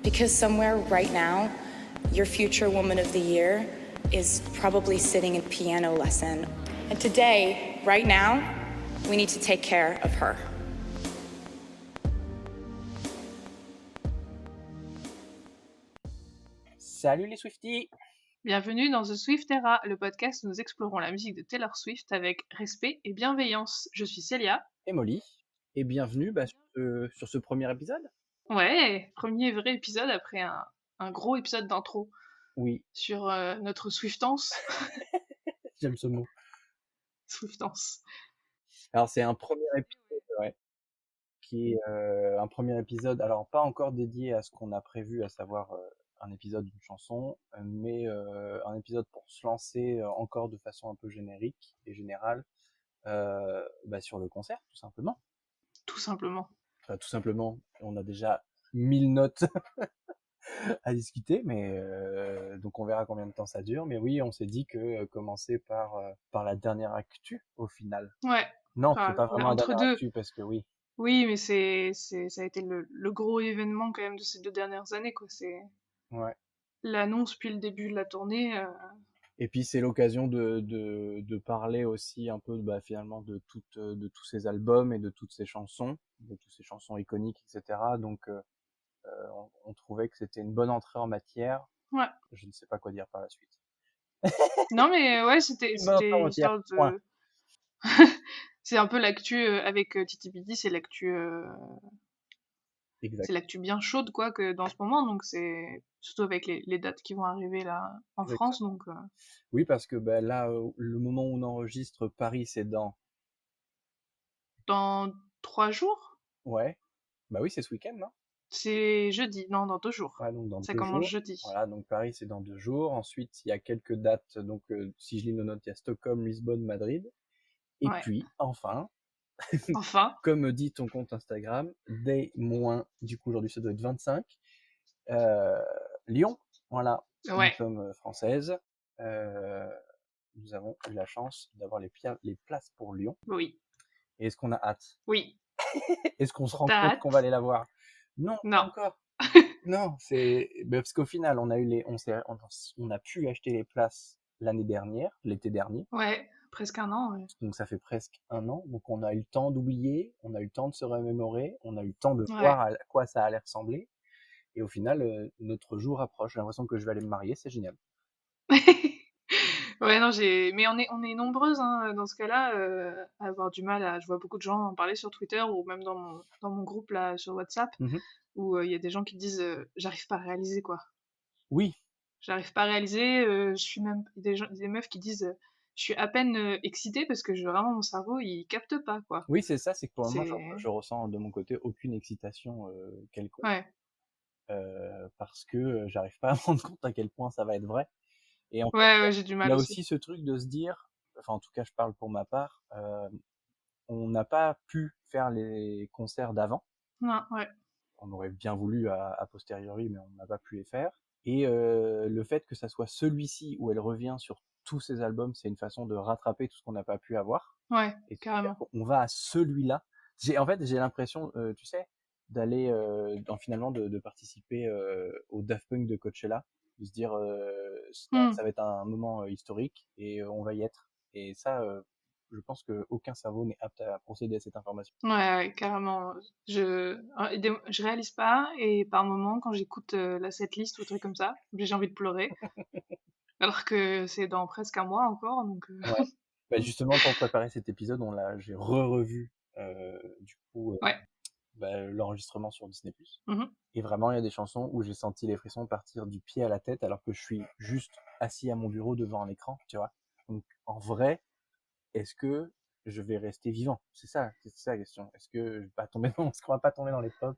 Because somewhere right now, your future Woman of the Year is probably sitting in piano lesson. And today, right now, we need to take care of her. Salut les Swifties! Bienvenue dans The Swift Era, le podcast où nous explorons la musique de Taylor Swift avec respect et bienveillance. Je suis Célia. Et Molly, et bienvenue sur ce premier épisode. Ouais, premier vrai épisode après un gros épisode d'intro Oui, sur notre Swiftance. j'aime ce mot. Swiftance. Alors c'est un premier épisode, ouais, qui est un premier épisode, alors pas encore dédié à ce qu'on a prévu, à savoir un épisode d'une chanson, mais un épisode pour se lancer encore de façon un peu générique et générale sur le concert, tout simplement. Tout simplement. Enfin, tout simplement, on a déjà 1000 notes à discuter, mais donc on verra combien de temps ça dure. Mais oui, on s'est dit que commencer par la dernière actu au final. Ouais. Non, Enfin, c'est pas vraiment la entre dernière deux. actu parce que oui. Oui, mais ça a été le gros événement quand même de ces 2 dernières années, quoi. C'est Ouais. l'annonce puis le début de la tournée. Et puis c'est l'occasion de parler aussi un peu finalement de tous ces albums et de toutes ces chansons, de toutes ces chansons iconiques, etc. Donc on trouvait que c'était une bonne entrée en matière. Ouais. Je ne sais pas quoi dire par la suite. Non, mais ouais, c'était Une bonne entrée en matière. histoire Point. de... C'est un peu l'actu avec Titi Bidi, c'est l'actu Exact. c'est l'actu bien chaude quoi que dans ce moment, donc c'est surtout avec les dates qui vont arriver là en Exactement. France, donc Oui, parce que là, le moment où on enregistre, Paris, c'est dans... dans 3 jours, Ouais. Bah oui, c'est ce week-end, non? c'est jeudi, non dans 2 jours. Ouais, donc dans Ça 2 commence jours. jeudi. Voilà, donc Paris, c'est dans 2 jours. Ensuite, il y a quelques dates. Donc, si je lis nos notes, il y a Stockholm, Lisbonne, Madrid. Et Ouais. puis, enfin, Enfin, comme dit ton compte Instagram, du coup, aujourd'hui, ça doit être 25. Lyon, voilà. Nous ouais, sommes françaises. Nous avons eu la chance d'avoir les places pour Lyon. oui, Et est-ce qu'on a hâte? oui. Est-ce qu'on se rend T'as compte hâte? qu'on va aller la voir? Non, pas Non. encore. Non, parce qu'au final, on a pu acheter les places l'année dernière, l'été dernier. Ouais, presque un an, ouais. Donc ça fait presque un an. Donc on a eu le temps d'oublier, on a eu le temps de se remémorer, on a eu le temps de voir Ouais. à quoi ça allait ressembler. Et au final, notre jour approche. J'ai l'impression que je vais aller me marier, c'est génial. Ouais, non, mais on est nombreuses hein, dans ce cas-là à avoir du mal à. Je vois beaucoup de gens en parler sur Twitter ou même dans mon groupe là sur WhatsApp Mhm. où il y a des gens qui disent j'arrive pas à réaliser quoi. Oui, J'arrive pas à réaliser, je suis même des meufs qui disent je suis à peine excitée parce que vraiment mon cerveau il capte pas quoi. oui, c'est ça, c'est que pour le moment, C'est je ressens de mon côté aucune excitation quelconque. ouais, Parce que j'arrive pas à me rendre compte à quel point ça va être vrai. Et en fait, ouais, j'ai du il y mal a aussi. aussi ce truc de se dire, enfin en tout cas je parle pour ma part, on n'a pas pu faire les concerts d'avant. Non, ouais, On aurait bien voulu a posteriori, mais on n'a pas pu les faire. Et le fait que ça soit celui-ci où elle revient sur tous ses albums, c'est une façon de rattraper tout ce qu'on n'a pas pu avoir. ouais, Et carrément. on va à celui-là. En fait, j'ai l'impression, tu sais, d'aller, finalement, de participer au Daft Punk de Coachella, de se dire, Hmm. ça va être un moment historique et on va y être. Et ça, je pense qu'aucun cerveau n'est apte à procéder à cette information. Ouais, ouais, carrément. Je réalise pas et par moments quand j'écoute la setlist ou truc comme ça, j'ai envie de pleurer. Alors que c'est dans presque un mois encore, donc Ouais. Justement, pour préparer cet épisode, j'ai revu du coup ouais. l'enregistrement sur Disney+. Mhm. Et vraiment, il y a des chansons où j'ai senti les frissons partir du pied à la tête alors que je suis juste assis à mon bureau devant un écran, tu vois. Donc, en vrai, est-ce que je vais rester vivant? C'est ça la question. Est-ce que je vais pas tomber est-ce qu'on va pas tomber dans les pommes?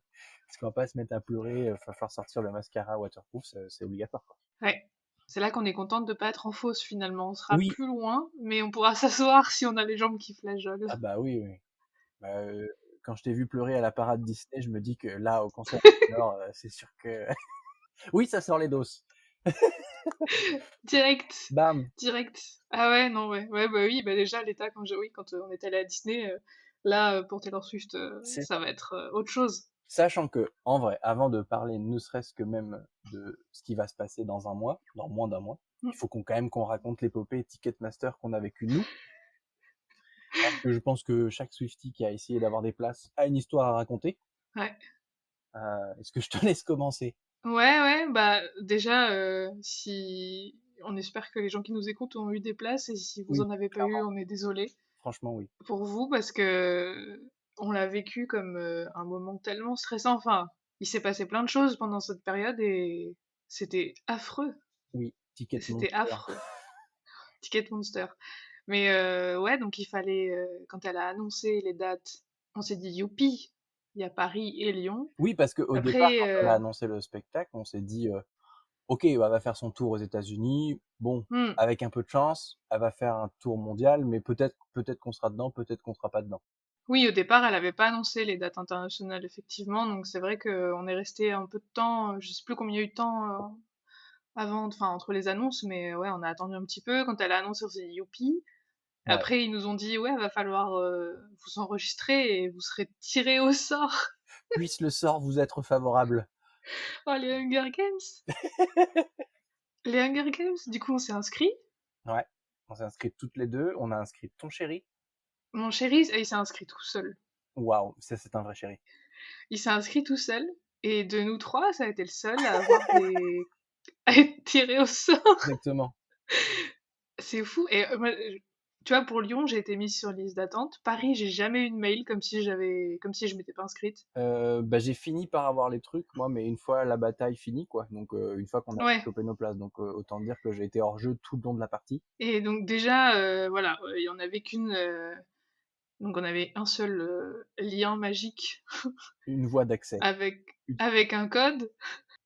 Est-ce qu'on va pas se mettre à pleurer? Il va falloir sortir le mascara waterproof, c'est obligatoire, quoi. Ouais. C'est là qu'on est contente de pas être en fausse finalement. On sera Oui. plus loin, mais on pourra s'asseoir si on a les jambes qui flageolent. Ah bah oui, oui. Bah, quand je t'ai vu pleurer à la parade Disney, je me dis que là, au concert Taylor, c'est sûr que oui, ça sort les doses. Direct, Bam. direct. Ah ouais, non, ouais. Ouais, bah oui, bah déjà, quand on est allé à Disney, là, pour Taylor Swift, C'est ça va être autre chose. Sachant que, en vrai, avant de parler ne serait-ce que même de ce qui va se passer dans un mois, dans moins d'un mois, Mm. il faut qu'on raconte l'épopée Ticketmaster qu'on a vécu nous. Parce que je pense que chaque Swiftie qui a essayé d'avoir des places a une histoire à raconter. Ouais. Est-ce que je te laisse commencer? Ouais, bah déjà, si on espère que les gens qui nous écoutent ont eu des places et si vous Oui, en avez pas eu, clairement. on est désolé Franchement, oui. pour vous parce que on l'a vécu comme un moment tellement stressant. Enfin, il s'est passé plein de choses pendant cette période et c'était affreux. Oui, Ticket C'était Monster. affreux. Ticket Monster. Mais ouais, donc il fallait, quand elle a annoncé les dates, on s'est dit youpi, il y a Paris et Lyon. Oui, parce qu'au départ, Après, quand elle a annoncé le spectacle, on s'est dit, ok, bah, elle va faire son tour aux États-Unis. Bon, hmm, avec un peu de chance, elle va faire un tour mondial, mais peut-être qu'on sera dedans, peut-être qu'on sera pas dedans. oui, au départ, elle avait pas annoncé les dates internationales, effectivement, donc c'est vrai qu'on est resté un peu de temps, je sais plus combien il y a eu de temps avant, enfin entre les annonces, mais ouais, on a attendu un petit peu. Quand elle a annoncé, on s'est dit youpi. Ouais. Après, ils nous ont dit ouais, va falloir vous enregistrer et vous serez tirés au sort. Puisse le sort vous être favorable. Oh, les Hunger Games! Les Hunger Games, du coup, on s'est inscrit. Ouais. On s'est inscrit toutes les deux. On a inscrit ton chéri. Mon chéri, il s'est inscrit tout seul. Waouh, ça c'est un vrai chéri. Il s'est inscrit tout seul. Et de nous trois, ça a été le seul à avoir des... à être tiré au sort. Exactement. C'est fou. Et moi, tu vois, pour Lyon, j'ai été mise sur liste d'attente. Paris, j'ai jamais eu de mail comme si je m'étais pas inscrite. Bah, j'ai fini par avoir les trucs, moi, mais une fois la bataille finie, quoi. Donc, une fois qu'on a Ouais. chopé nos places. Donc, autant dire que j'ai été hors jeu tout le long de la partie. Et donc déjà, voilà, il y en avait qu'une. Donc on avait un seul lien magique Une voie d'accès. avec avec un code.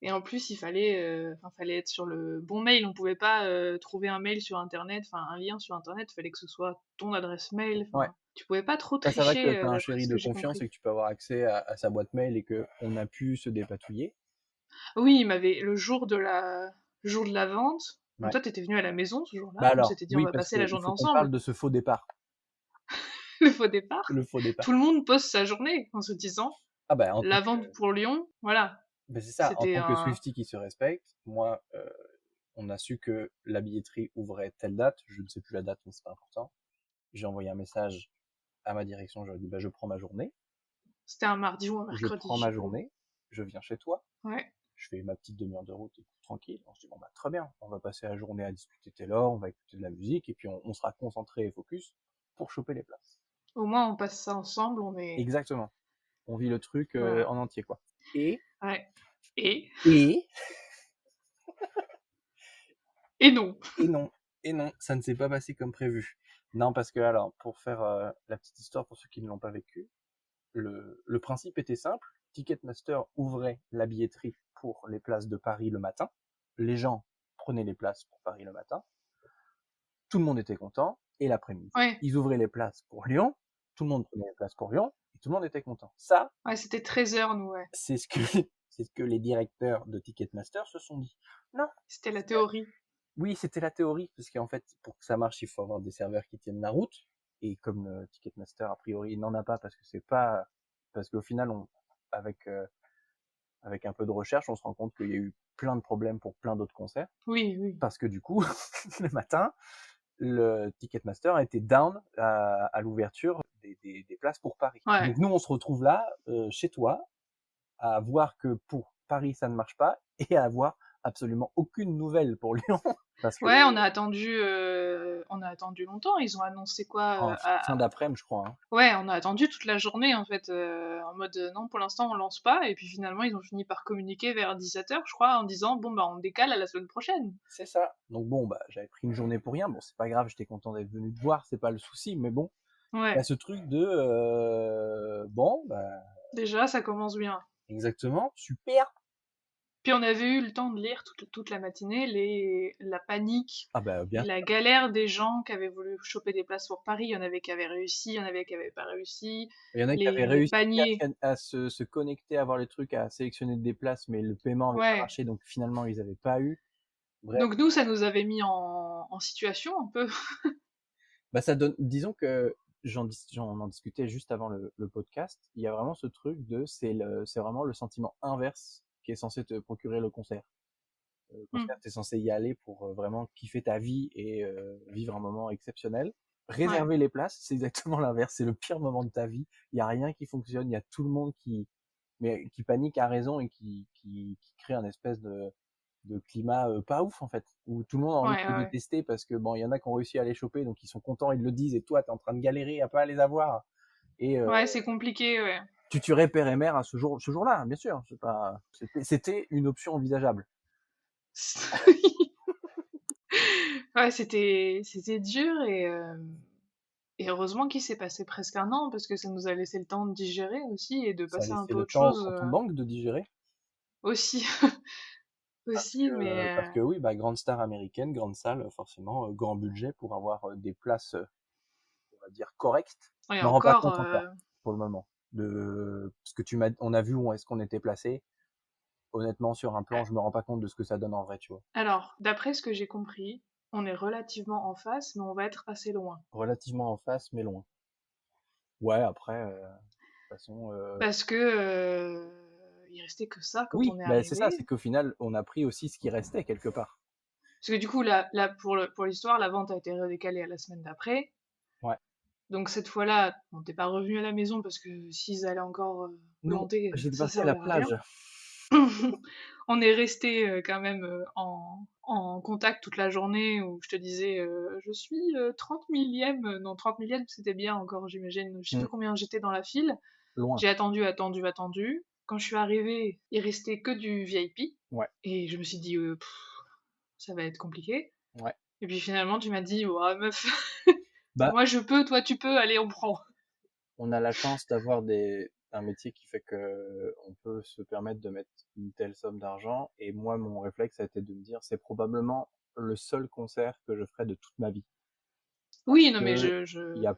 Et en plus, fallait être sur le bon mail. On pouvait pas trouver un mail sur Internet, enfin un lien sur Internet. Il fallait que ce soit ton adresse mail. Ouais. Enfin, tu pouvais pas trop Bah, c'est vrai que tricher, t'as un d'après chéri ce de que j'ai confiance compris. et que tu peux avoir accès à sa boîte mail et que on a pu se dépatouiller. Oui, il m'avait le jour de la vente. Donc Ouais. toi, t'étais venu à la maison ce jour-là. Bah On alors, s'était dit, on oui, va parce passer la qu'il journée faut qu'on parle ensemble. de ce faux départ. Le faux départ. Le faux départ. Tout le monde pose sa journée en se disant, Ah bah, en tant la que, vente pour Lyon, voilà. bah, c'est ça, en C'était tant que un. Swiftie qui se respecte, moi, on a su que la billetterie ouvrait telle date, je ne sais plus la date, mais c'est pas important. J'ai envoyé un message à ma direction, je leur ai dit, bah, je prends ma journée, C'était un mardi ou un je mercredi, prends je ma sais plus. journée, je viens chez toi, Ouais. je fais ma petite demi-heure de route et tout, tranquille. On se dit, bon, bah, très bien, on va passer la journée à discuter Taylor, on va écouter de la musique, et puis on sera concentré et focus pour choper les places. Au moins, on passe ça ensemble, on est. Exactement. On vit le truc Voilà. en entier, quoi. Et, Ouais. Et. et, Et non. et non, et non, ça ne s'est pas passé comme prévu. Non, parce que, alors, pour faire la petite histoire pour ceux qui ne l'ont pas vécu, le principe était simple. Ticketmaster ouvrait la billetterie pour les places de Paris le matin. Les gens prenaient les places pour Paris le matin. Tout le monde était content. Et l'après-midi, Ouais. ils ouvraient les places pour Lyon. Tout le monde prenait les places pour Lyon. Et tout le monde était content. Ça, Ouais, c'était 13h, nous, ouais. c'est ce que, c'est ce que les directeurs de Ticketmaster se sont dit. Non. C'était la théorie. Oui, c'était la théorie, parce qu'en fait, pour que ça marche, il faut avoir des serveurs qui tiennent la route. Et comme Ticketmaster, a priori, n'en a pas, parce que c'est pas, parce qu'au final, avec, avec un peu de recherche, on se rend compte qu'il y a eu plein de problèmes pour plein d'autres concerts. Oui, oui. Parce que du coup, le matin, le Ticketmaster a été down à l'ouverture des places pour Paris. Ouais. Donc nous, on se retrouve là, chez toi, à voir que pour Paris, ça ne marche pas, et à avoir absolument aucune nouvelle pour Lyon. Parce que Ouais, on a attendu longtemps. Ils ont annoncé quoi en fin d'après-midi, je crois. Hein. Ouais, on a attendu toute la journée, en fait, en mode non, pour l'instant, on lance pas. Et puis finalement, ils ont fini par communiquer vers 17h, je crois, en disant bon, bah, on décale à la semaine prochaine. C'est ça. Donc bon, bah, j'avais pris une journée pour rien. Bon, c'est pas grave, j'étais content d'être venu te voir, c'est pas le souci, mais bon, il y a Ouais, ce truc de bon, bah, déjà, ça commence bien. exactement, super. Puis on avait eu le temps de lire toute la matinée la panique Ah bah et bien la sûr. galère des gens qui avaient voulu choper des places pour Paris. Il y en avait qui avaient réussi, il y en avait qui avaient pas réussi. Il y en a qui avaient Les réussi paniers. à se connecter, à voir les trucs, à sélectionner des places, mais le paiement avait pas Ouais. marché, donc finalement ils avaient pas eu. Bref, Donc nous, ça nous avait mis en situation un peu. bah ça donne, disons que on en discutait juste avant le podcast. Il y a vraiment ce truc de, c'est vraiment le sentiment inverse qui est censé te procurer le concert. Le concert, Mmh. t'es censé y aller pour vraiment kiffer ta vie et vivre un moment exceptionnel. Ouais. Réserver les places, c'est exactement l'inverse. C'est le pire moment de ta vie. Il y a rien qui fonctionne. Il y a tout le monde qui panique à raison et qui crée un espèce de climat pas ouf en fait, où tout le monde a envie de Ouais, te ouais, ouais. détester parce que bon, il y en a qui ont réussi à les choper, donc ils sont contents, ils le disent, et toi, t'es en train de galérer à pas les avoir. Et Ouais, c'est compliqué, ouais. tu tuerais père et mère à ce jour-là, bien sûr. C'était une option envisageable. Ouais, c'était dur et heureusement qu'il s'est passé presque un an parce que ça nous a laissé le temps de digérer aussi et de Ça a passer un laissé peu le autre temps chose, à ton banque de digérer. aussi. Aussi, Parce que oui, bah, grande star américaine, grande salle, forcément, grand budget pour avoir des places, on va dire, correctes. et Je me rends pas encore, compte encore, pour le moment. Parce que on a vu où est-ce qu'on était placé. Honnêtement, sur un plan, ouais. je me rends pas compte de ce que ça donne en vrai, tu vois. Alors, d'après ce que j'ai compris, on est relativement en face, mais on va être assez loin. Relativement en face, mais loin. Ouais, après, de toute façon, Parce que, il restait que ça quand oui, on est bah, c'est ça, arrivé. c'est qu'au final, on a pris aussi ce qui restait quelque part. Parce que du coup, pour l'histoire, la vente a été redécalée à la semaine d'après. Ouais. Donc cette fois-là, on t'es pas revenu à la maison parce que s'ils allaient encore Non, planter, j'étais ça passé à la servait à rien. plage. On est resté quand même en contact toute la journée où je te disais je suis 30 millième, non 30 millième c'était bien encore j'imagine, je sais Hmm, plus combien j'étais dans la file. loin. J'ai attendu, attendu, attendu. Quand je suis arrivée, il restait que du VIP Ouais, et je me suis dit ça va être compliqué. ouais. Et puis finalement tu m'as dit ouais meuf, Bah, moi je peux, toi tu peux, allez on prend. on a la chance d'avoir un métier qui fait que on peut se permettre de mettre une telle somme d'argent. Et moi, mon réflexe a été de me dire, c'est probablement le seul concert que je ferai de toute ma vie. Parce Oui non mais que je... il Ouais, y a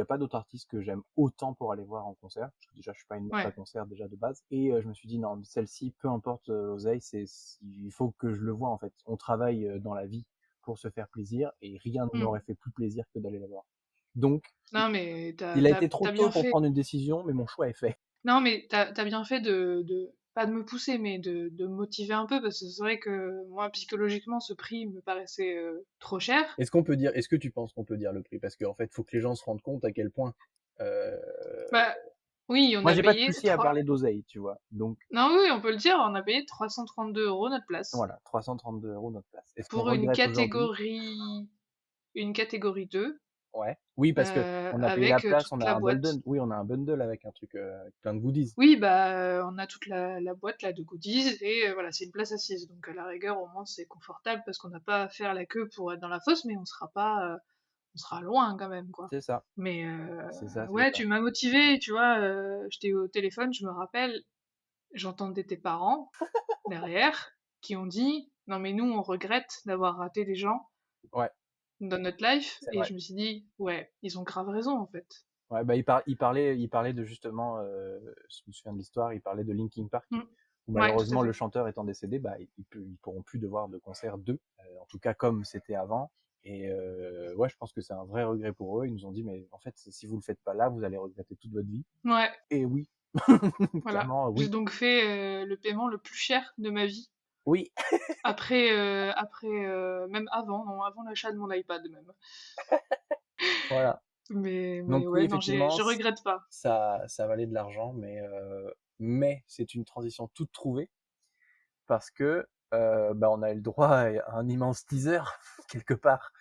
pas d'autres artistes que j'aime autant pour aller voir en concert. Parce que déjà, je suis pas une meuf à ouais. concert déjà de base. Et je me suis dit, non, celle-ci, peu importe l'oseille, il faut que je le vois en fait. On travaille dans la vie pour se faire plaisir et rien ne Hmm. m'aurait fait plus plaisir que d'aller la voir. Donc, Non mais il a été trop t'as tôt bien pour fait. prendre une décision, mais mon choix est fait. Non, mais t'as bien fait pas de me pousser, mais de me motiver un peu, parce que c'est vrai que moi, psychologiquement, ce prix me paraissait trop cher. Est-ce que tu penses qu'on peut dire le prix? Parce qu'en fait, faut que les gens se rendent compte à quel point. Euh... Bah, oui, on Moi, a j'ai pas de payé souci à parler d'oseille, tu vois. Donc, Non, oui, on peut le dire, on a payé 332 € notre place. voilà, 332 euros notre place. Est-ce qu'on Pour regrette aujourd'hui? une catégorie 2, Ouais. Oui, parce que on a payé la avec place, on toute a la un boîte. bundle. Oui, on a un bundle avec un truc, avec plein de goodies. Oui, bah, on a toute la boîte là de goodies, et voilà, c'est une place assise. Donc, à la rigueur, au moins, c'est confortable, parce qu'on n'a pas à faire la queue pour être dans la fosse, mais on sera loin quand même, quoi. C'est ça. Mais C'est ça, c'est ouais, ça. tu m'as motivée, tu vois, j'étais au téléphone, je me rappelle, j'entendais tes parents derrière qui ont dit: «Non mais nous on regrette d'avoir raté des gens Ouais, dans notre life», c'est et vrai. je me suis dit: «Ouais, ils ont grave raison en fait». Ouais, bah, il parlait de justement, je me souviens de l'histoire, il parlait de Linkin Park, Mmh. où Ouais, tout à malheureusement le fait. chanteur étant décédé, bah, ils pourront plus devoir de concert d'eux, en tout cas comme c'était avant. Et ouais, je pense que c'est un vrai regret pour eux. Ils nous ont dit, mais en fait, si vous le faites pas là, vous allez regretter toute votre vie. Ouais, Et oui, voilà. clairement, J'ai oui. donc fait le paiement le plus cher de ma vie. Oui, Même avant, non, avant l'achat de mon iPad même. voilà. Mais Donc oui, ouais, non, effectivement, je regrette pas. ça valait de l'argent, mais c'est une transition toute trouvée parce que bah, on a eu le droit à un immense teaser quelque part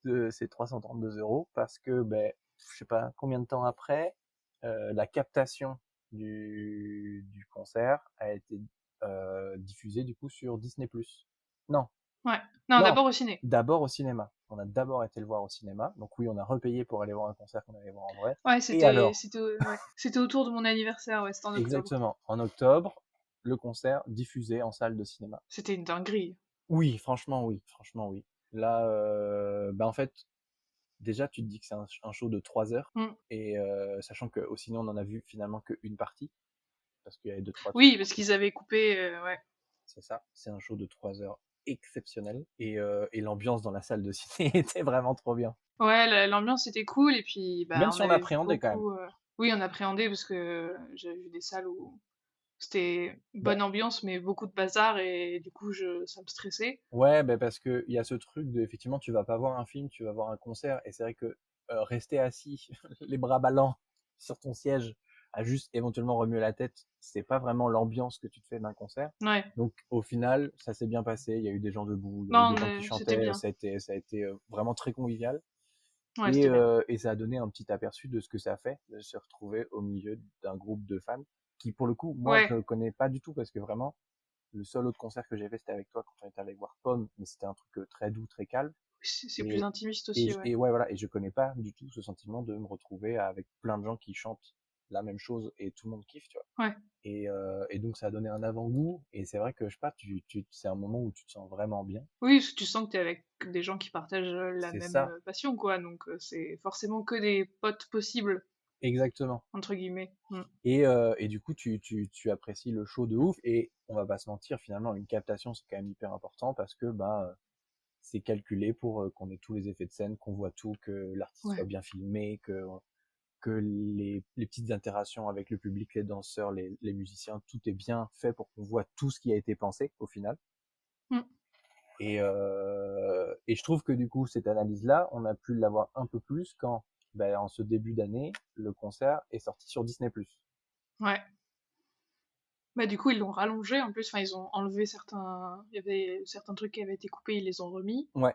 de ces 332 euros parce que ben, je sais pas combien de temps après, la captation du concert a été diffusée du coup sur Disney+. Non, Ouais. Non, non, d'abord au ciné. d'abord au cinéma. On a d'abord été le voir au cinéma, donc oui, on a repayé pour aller voir un concert qu'on allait voir en vrai. Ouais, Et alors, ouais, c'était autour de mon anniversaire, ouais, c'était en octobre. exactement, en octobre, le concert diffusé en salle de cinéma. C'était une dinguerie. Oui, franchement, oui, franchement, oui. Là, bah en fait, déjà, tu te dis que c'est un show de 3 heures, Mmh. et sachant qu'au ciné, on en a vu finalement qu'une partie, parce qu'il y avait deux, trois trucs Oui, en parce plus. qu'ils avaient coupé, ouais. C'est ça, c'est un show de 3 heures exceptionnel et l'ambiance dans la salle de ciné était vraiment trop bien. Ouais, l'ambiance était cool et puis bah Même on si on avait vu appréhendait quand même. beaucoup. Oui, on appréhendait parce que j'avais vu des salles où c'était Bah, bonne ambiance mais beaucoup de bazar et du coup ça me stressait. ouais, bah parce que il y a ce truc de effectivement tu vas pas voir un film, tu vas voir un concert et c'est vrai que rester assis les bras ballants sur ton siège à juste éventuellement remuer la tête, c'est pas vraiment l'ambiance que tu te fais d'un concert. Ouais, Donc au final, ça s'est bien passé, il y a eu des gens debout, il y a eu non, des gens qui c'était chantaient, bien. ça a été vraiment très convivial Ouais, c'était bien. et ça a donné un petit aperçu de ce que ça fait de se retrouver au milieu d'un groupe de fans qui pour le coup, moi Ouais, je connais pas du tout parce que vraiment le seul autre concert que j'ai fait, c'était avec toi quand on était allé voir Pomme, mais c'était un truc très doux, très calme. c'est plus Et, intimiste aussi, ouais. et ouais, voilà. Et je connais pas du tout ce sentiment de me retrouver avec plein de gens qui chantent la même chose et tout le monde kiffe, tu vois. Ouais. Et donc, ça a donné un avant-goût. Et c'est vrai que, je sais pas, c'est un moment où tu te sens vraiment bien. Oui, parce que tu sens que t'es avec des gens qui partagent la C'est même ça, passion, quoi. Donc c'est forcément que des potes possibles, exactement. entre guillemets. Mm. Et du coup, tu apprécies le show de ouf. Et on va pas se mentir, finalement, une captation, c'est quand même hyper important parce que, bah, c'est calculé pour qu'on ait tous les effets de scène, qu'on voit tout, que l'artiste soit Ouais. bien filmé, que les petites interactions avec le public, les danseurs, les musiciens, tout est bien fait pour qu'on voit tout ce qui a été pensé au final. Mm. Et je trouve que du coup, cette analyse-là, on a pu l'avoir un peu plus quand, ben, en ce début d'année, le concert est sorti sur Disney+. Ouais. Bah du coup ils l'ont rallongé en plus. Enfin ils ont enlevé certains. Il y avait certains trucs qui avaient été coupés, ils les ont remis. Ouais.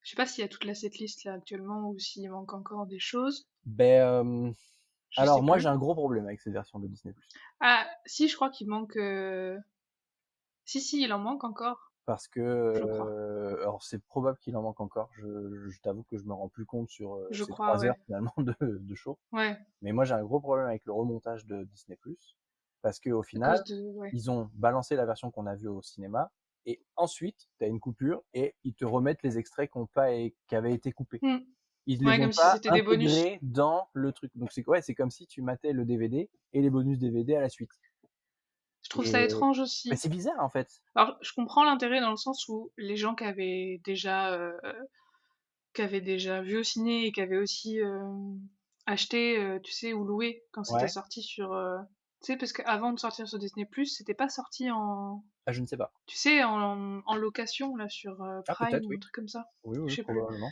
Je sais pas s'il y a toute la setlist là actuellement ou s'il manque encore des choses. Ben, Je sais alors moi, j'ai plus. un gros problème avec cette version de Disney+. Ah si, je crois qu'il manque. Si si, il en manque encore, Parce que, je crois. alors c'est probable qu'il en manque encore. Je t'avoue que je me rends plus compte sur Je ces crois, 3 heures ouais. finalement de show. Ouais. Mais moi, j'ai un gros problème avec le remontage de Disney+, parce que au À final, cause de. Ouais. ils ont balancé la version qu'on a vue au cinéma, et ensuite, tu as une coupure, et ils te remettent les extraits qui avaient été coupés. Hmm. Ils Ouais, les ont comme si pas c'était des bonus. intégrés dans le truc. Donc c'est ouais, c'est comme si tu matais le DVD et les bonus DVD à la suite. Je trouve ça Et étrange mais aussi. c'est bizarre en fait. Alors, je comprends l'intérêt dans le sens où les gens qui avaient déjà vu au ciné et qui avaient aussi acheté, tu sais, ou loué quand c'était Ouais. sorti sur. Tu sais, parce qu'avant de sortir sur Disney+, c'était pas sorti en. Ah, je ne sais pas. Tu sais, en location, là, sur Ah, Prime peut-être, ou un oui. truc comme ça. Oui, Je oui, sais plus. probablement.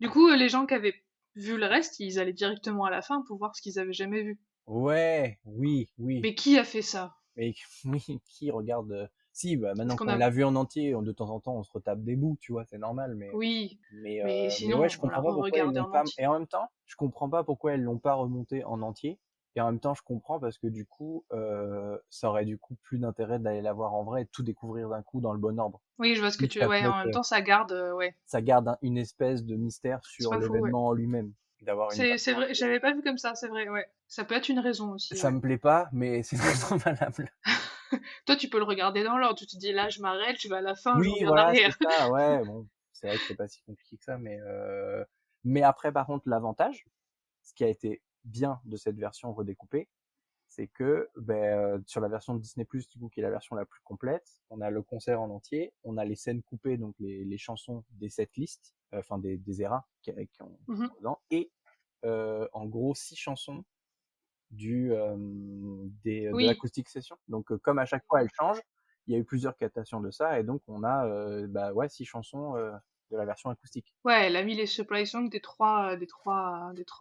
Du coup, les gens qui avaient vu le reste, ils allaient directement à la fin pour voir ce qu'ils avaient jamais vu. Ouais, oui, oui. Mais qui a fait ça? Mais oui, qui regarde Si, bah Parce maintenant qu'on qu'on a. l'a vu en entier, de temps en temps, on se retape des bouts, tu vois, c'est normal. Oui, mais Mais ouais, sinon, je on l'a comprends pas pourquoi ils re-regardé l'ont en pas. entier. Et en même temps, je comprends pas pourquoi ils l'ont pas remonté en entier. Et en même temps, je comprends parce que du coup, ça aurait du coup plus d'intérêt d'aller la voir en vrai et de tout découvrir d'un coup dans le bon ordre. Oui, je vois ce que Vu que tu. ça Ouais, peut en être, même temps, ça garde. Ouais, ça garde une espèce de mystère c'est sur pas faux, ouais. l'événement en lui-même, d'avoir une C'est version vrai, entière. j'avais pas vu comme ça, c'est vrai, ouais. Ça peut être une raison aussi, Ça ouais. me plaît pas, mais c'est très valable. Toi, tu peux le regarder dans l'ordre. Tu te dis, là, je m'arrête, je vais à la fin, je Oui, reviens en voilà, c'est arrière. ça, ouais, bon, c'est vrai que c'est pas si compliqué que ça, mais après, par contre, l'avantage, ce qui a été bien de cette version redécoupée, c'est que sur la version de Disney+, du coup, qui est la version la plus complète, on a le concert en entier, on a les scènes coupées, donc les chansons des setlists, enfin des eras qui Mhm. sont dedans, et en gros 6 chansons de Oui, l'acoustic session. Donc comme à chaque fois elle change, il y a eu plusieurs captations de ça, et donc on a bah ouais 6 chansons de la version acoustique. ouais, elle a mis les supply songs des trois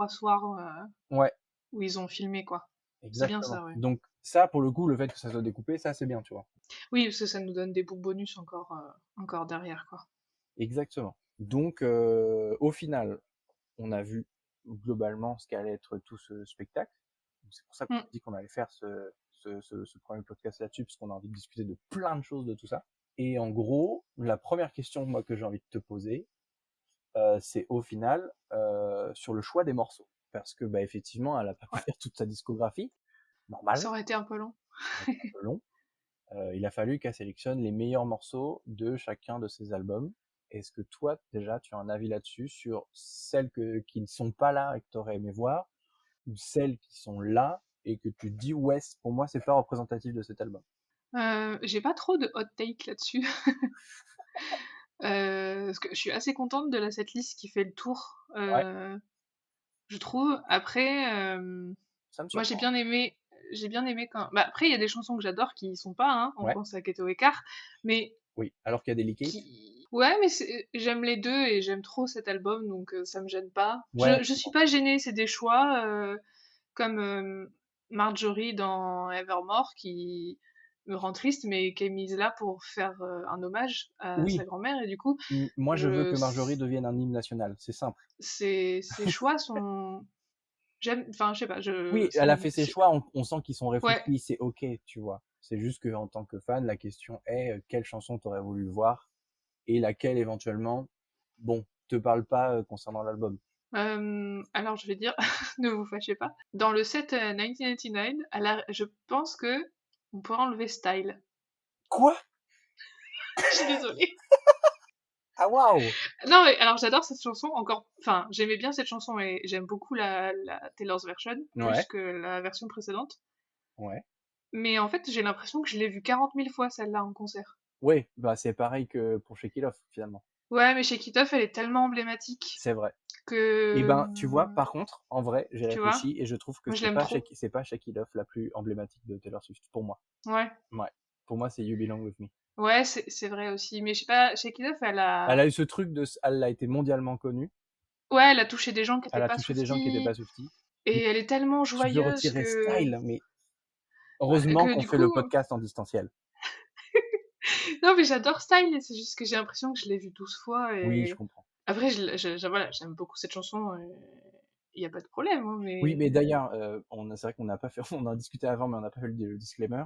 soirs Ouais, où ils ont filmé, quoi. C'est bien exactement. ça, ouais. Donc ça, pour le coup, le fait que ça soit découpé, ça c'est bien, tu vois. Oui, parce que ça nous donne des bouts bonus encore derrière, quoi. Exactement. Donc au final, on a vu globalement ce qu'allait être tout ce spectacle. Donc, c'est pour ça qu'on Mm. s'est dit qu'on allait faire ce premier podcast là-dessus, parce qu'on a envie de discuter de plein de choses de tout ça. Et en gros, la première question moi que j'ai envie de te poser, c'est au final sur le choix des morceaux. Parce que bah effectivement, elle a pas pu Ouais, faire toute sa discographie, ça normal, aurait été un peu long. ça aurait été un peu long. Il a fallu qu'elle sélectionne les meilleurs morceaux de chacun de ses albums. Est-ce que toi, déjà, tu as un avis là-dessus sur celles qui ne sont pas là et que tu aurais aimé voir, ou celles qui sont là et que tu te dis, ouais, pour moi, c'est pas représentatif de cet album? J'ai pas trop de hot take là-dessus. Parce que je suis assez contente de la setlist qui fait le tour, Ouais, je trouve. Après, ça me moi surprend. j'ai bien aimé quand bah, après il y a des chansons que j'adore qui y sont pas, hein, on Ouais, pense à Keto et Car, mais oui. Alors qu'il y a Delicate. qui ouais, mais j'aime les deux et j'aime trop cet album, donc ça me gêne pas. Ouais, Je suis pas gênée, c'est des choix, comme Marjorie dans Evermore qui me rend triste, mais qui est mise là pour faire un hommage à sa oui. grand-mère, et du coup, Moi, je veux je, que Marjorie devienne un hymne national. C'est simple. ces choix sont, j'aime, enfin, je sais pas, Oui, elle a fait ses choix, on sent qu'ils sont ouais, réfléchis, c'est ok, tu vois. C'est juste que en tant que fan, la question est quelle chanson t'aurais voulu voir et laquelle éventuellement, bon, te parle pas concernant l'album. alors je vais dire, ne vous fâchez pas. Dans le set 1999, je pense que on pourrait enlever Style. Quoi? Je suis désolée. Ah waouh! Non, mais alors j'adore cette chanson encore. Enfin, j'aimais bien cette chanson et j'aime beaucoup la Taylor's version, plus Ouais, que la version précédente. ouais. Mais en fait, j'ai l'impression que je l'ai vue 40 000 fois celle-là en concert. Oui, bah c'est pareil que pour Shake It Off finalement. Ouais, mais chez It Off, elle est tellement emblématique C'est vrai. Et que. ben, tu vois, par contre, en vrai, j'ai Tu vois? réfléchi et je trouve que Moi, je l'aime trop. C'est pas Shake It Off la plus emblématique de Taylor Swift pour moi. Ouais. Ouais. Pour moi, c'est You Belong With Me. Ouais, c'est vrai aussi. Mais je sais pas, chez It Off, Elle a eu ce truc elle a été mondialement connue. ouais, elle a touché des gens qui Elle étaient a pas touché des gens qui étaient Swifties. pas Swifties. Et elle est tellement Tu veux joyeuse retirer Style, mais heureusement que qu'on du fait le coup. podcast en distanciel. Non, mais j'adore Style, c'est juste que j'ai l'impression que je l'ai vue 12 fois Oui, je et. comprends. Après, voilà, j'aime beaucoup cette chanson, il y a pas de problème, hein, Oui, mais. mais d'ailleurs, c'est vrai qu'on n'a pas fait, on en a discuté avant, mais on n'a pas fait le disclaimer.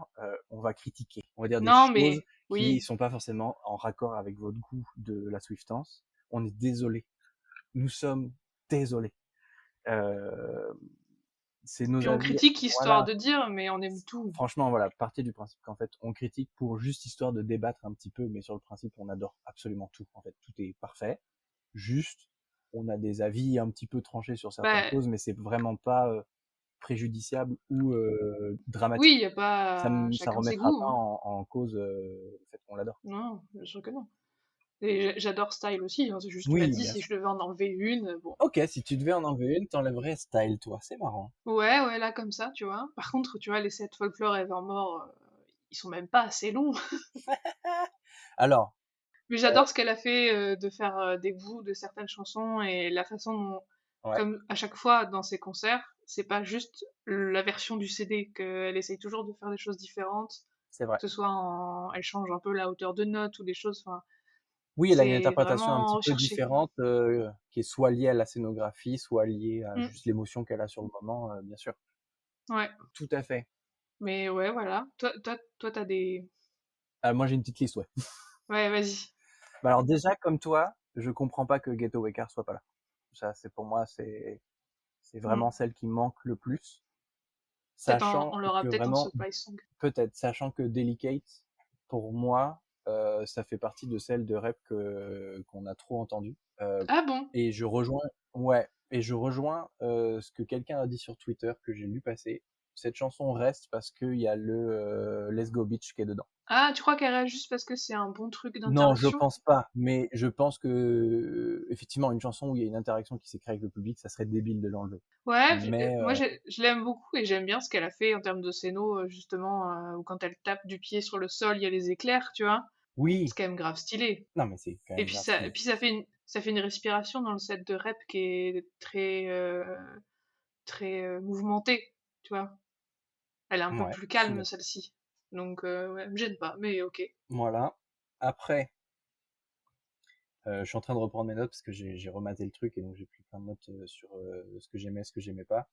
On va critiquer, on va dire des Non, choses mais. qui Oui. sont pas forcément en raccord avec votre goût de la Swiftance. On est désolé. Nous sommes désolés. Euh, c'est nos Puis on avis. critique histoire Voilà. de dire, mais on aime tout. Franchement, voilà, partez du principe qu'en fait, on critique pour juste histoire de débattre un petit peu, mais sur le principe, on adore absolument tout. En fait, tout est parfait. Juste, on a des avis un petit peu tranchés sur certaines Bah, choses, mais c'est vraiment pas préjudiciable ou oui, dramatique. il y a pas. Ça Chacun ses remettra goûts, pas hein. en cause le fait qu'on l'adore. Non, bien sûr que non. Et j'adore Style aussi, hein, c'est juste, tu m'as Oui, dit bien si sûr. je devais en enlever une, bon. Ok, si tu devais en enlever une, t'enlèverais Style, toi. C'est marrant. Ouais, ouais, là, comme ça, tu vois. Par contre, tu vois, les 7 Folklore Evermore, ils sont même pas assez longs. Alors, Mais euh, j'adore ce qu'elle a fait de faire des bouts de certaines chansons et la façon dont, ouais, comme à chaque fois dans ses concerts, c'est pas juste la version du CD, qu'elle essaye toujours de faire des choses différentes, c'est vrai. que ce soit en. Elle change un peu la hauteur de notes ou des choses, enfin, Oui, elle a une c'est interprétation un vraiment petit peu recherché. différente, qui est soit liée à la scénographie, soit liée à Mm, juste l'émotion qu'elle a sur le moment, bien sûr. ouais, Tout à fait. mais ouais, voilà. Toi, t'as des. Moi, j'ai une petite liste, ouais. Ouais, vas-y. Bah, alors déjà, comme toi, je comprends pas que Getaway Car soit pas là. Ça, c'est pour moi, c'est Mm. vraiment celle qui manque le plus, Peut-être sachant on l'aura que peut-être en vraiment, surprise song. peut-être, sachant que Delicate, pour moi, ça fait partie de celles de rap qu'on a trop entendu. Ah bon? Et je rejoins, ouais, et je rejoins ce que quelqu'un a dit sur Twitter que j'ai lu passer. Cette chanson reste parce qu'il y a le Let's Go Beach qui est dedans. Ah, tu crois qu'elle reste juste parce que c'est un bon truc Non, je d'interaction? pense pas, mais je pense que effectivement une chanson où il y a une interaction qui s'est créée avec le public, ça serait débile de l'enlever. Ouais, Mais moi je l'aime beaucoup et j'aime bien ce qu'elle a fait en termes de scéno, justement, où quand elle tape du pied sur le sol, il y a les éclairs, tu vois? oui, C'est quand même grave stylé. non mais c'est quand Et même puis grave et stylé. puis ça fait une respiration dans le set de rap qui est très mouvementée, tu vois? Elle est un peu Ouais, plus je suis calme d'accord. celle-ci. Donc ouais, elle me gêne pas, mais ok. Voilà. Après, je suis en train de reprendre mes notes parce que j'ai rematé le truc et donc j'ai pris plein de notes sur ce que j'aimais, ce que j'aimais pas.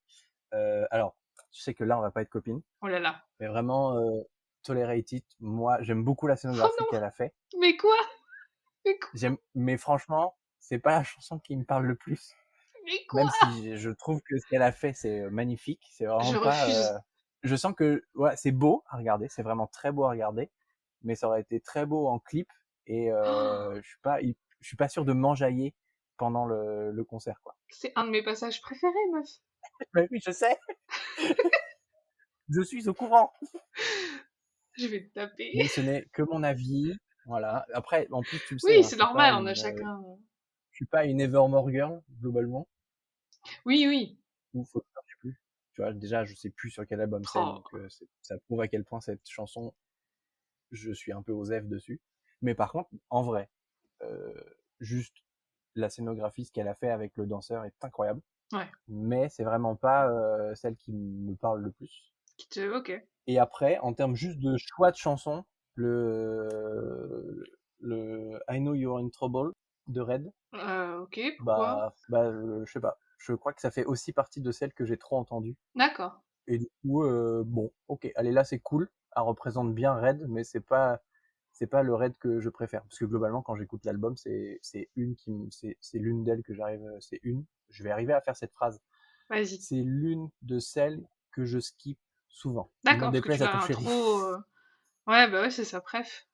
Alors, tu sais que là on va pas être copines. Oh là là. Mais vraiment, Tolerate It, moi, j'aime beaucoup la Oh scénographie qu'elle non! a fait. Mais quoi? Mais quoi? Mais franchement, c'est pas la chanson qui me parle le plus. Mais Même quoi? si je trouve que ce qu'elle a fait, c'est magnifique. C'est Je vraiment pas, refuse. je sens que, ouais, c'est beau à regarder. C'est vraiment très beau à regarder. Mais ça aurait été très beau en clip. Et, je suis pas sûr de m'enjailler pendant le concert, quoi. C'est un de mes passages préférés, meuf. Mais oui, je sais. Je suis au courant. Je vais te taper. Mais ce n'est que mon avis. Voilà. Après, en plus, tu le sais, Oui, hein, c'est normal, on a chacun. je suis pas une Evermore girl, globalement. Oui, oui. Ou faut que je sais plus. Tu vois, déjà, je sais plus sur quel album c'est, Oh. donc ça prouve à quel point cette chanson, je suis un peu osef dessus. Mais par contre, en vrai, euh, juste la scénographie, ce qu'elle a fait avec le danseur est incroyable. Ouais. Mais c'est vraiment pas celle qui me parle le plus. Ok. Et après, en termes juste de choix de chansons, le I Know You're in Trouble de Red, Ok, pourquoi? je sais pas. Je crois que ça fait aussi partie de celles que j'ai trop entendues. D'accord. Et du coup, bon, ok, allez là, c'est cool. Elle représente bien Red, mais c'est pas le Red que je préfère. Parce que globalement, quand j'écoute l'album, c'est l'une d'elles que je vais arriver à faire cette phrase. Vas-y. C'est l'une de celles que je skip souvent. N'en D'accord, parce que tu déplaise à ton l'as chéri. trop. Ouais, bah ouais, c'est sa préf.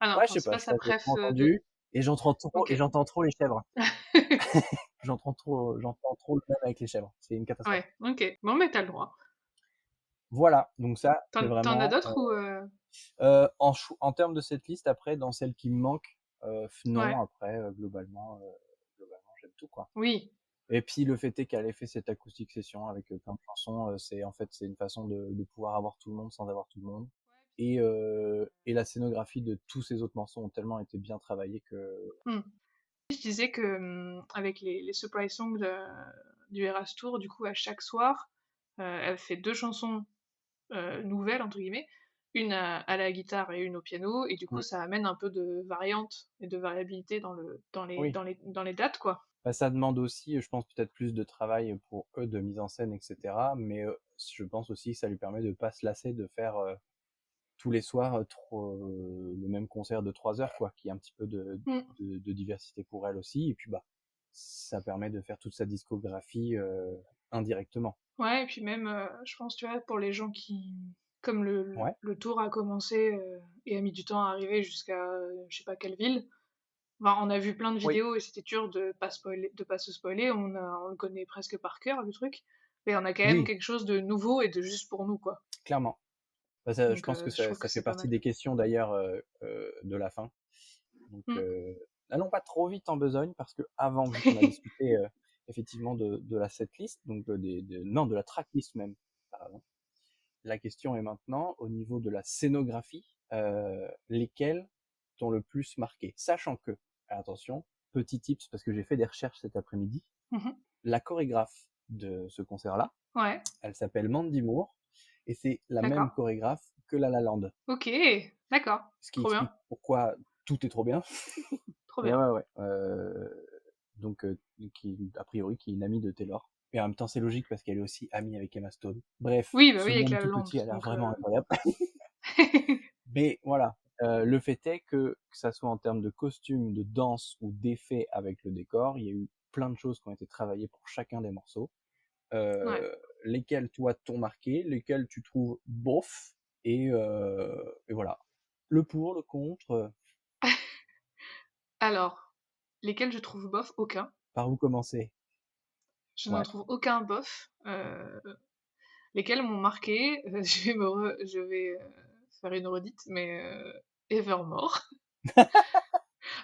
Ah non, Ouais, je attends, sais c'est pas, pas je sa l'ai préf trop de. entendu Ok. et j'entends trop les chèvres. J'entends trop le même avec les chèvres. C'est une catastrophe. Ouais, ok. Bon, mais t'as le droit. Voilà, donc ça, c'est T'en as vraiment d'autres ou. en termes de cette liste après, dans celle qui me manque, Ouais. non. Après, globalement, j'aime tout quoi. Oui. Et puis le fait est qu'elle ait fait cette acoustique session avec plein de chansons, c'est une façon de pouvoir avoir tout le monde sans avoir tout le monde. Et la scénographie de tous ces autres morceaux ont tellement été bien travaillés que Hmm. Je disais que avec les surprise songs du Eras Tour, du coup, à chaque soir, elle fait deux chansons nouvelles, entre guillemets, une à la guitare et une au piano, et du coup, mm, ça amène un peu de variante et de variabilité oui, dans les dates, quoi. bah, ça demande aussi, je pense peut-être plus de travail pour eux de mise en scène, etc. Mais je pense aussi que ça lui permet de pas se lasser de faire tous les soirs le même concert de 3 heures, quoi, qui est un petit peu Mm. de diversité pour elle aussi. Et puis bah, ça permet de faire toute sa discographie indirectement. Ouais, et puis même, je pense, tu vois, pour les gens qui, comme Ouais, le tour a commencé et a mis du temps à arriver jusqu'à je sais pas quelle ville, enfin, on a vu plein de oui, vidéos et c'était dur de pas se spoiler, on le connaît presque par cœur, le truc, mais on a quand même oui, quelque chose de nouveau et de juste pour nous, quoi. clairement. Bah, je Donc pense que je trouve que ça fait c'est pas partie mal. des questions d'ailleurs de la fin. Donc, Mm. allons pas trop vite en besogne parce que avant, vu qu'on a discuté effectivement de la setlist, donc non, de la tracklist même, pardon. La question est maintenant au niveau de la scénographie, lesquelles t'ont le plus marqué, sachant que, attention, petit tips parce que j'ai fait des recherches cet après-midi, Mhm. la chorégraphe de ce concert-là, Ouais, elle s'appelle Mandy Moore et c'est la même d'accord. chorégraphe que La La Land. Ok, d'accord. Ce qui Trop bien, explique pourquoi tout est trop bien. trop Mais bien. ouais, ouais. Donc, a priori, qui est une amie de Taylor. Et en même temps, c'est logique parce qu'elle est aussi amie avec Emma Stone. Bref, Oui, bah ce oui, avec monde la tout Hollande, petit a l'air donc vraiment incroyable. Mais voilà, le fait est que ça soit en termes de costume, de danse ou d'effet avec le décor, il y a eu plein de choses qui ont été travaillées pour chacun des morceaux. ouais. Lesquels toi t'ont marqué, lesquels tu trouves bof, et voilà. Le pour, le contre, Alors, lesquels je trouve bof? Aucun. par où commencer? Je n'en Ouais. trouve aucun bof. Lesquels m'ont marqué? Je vais faire une redite, mais Evermore.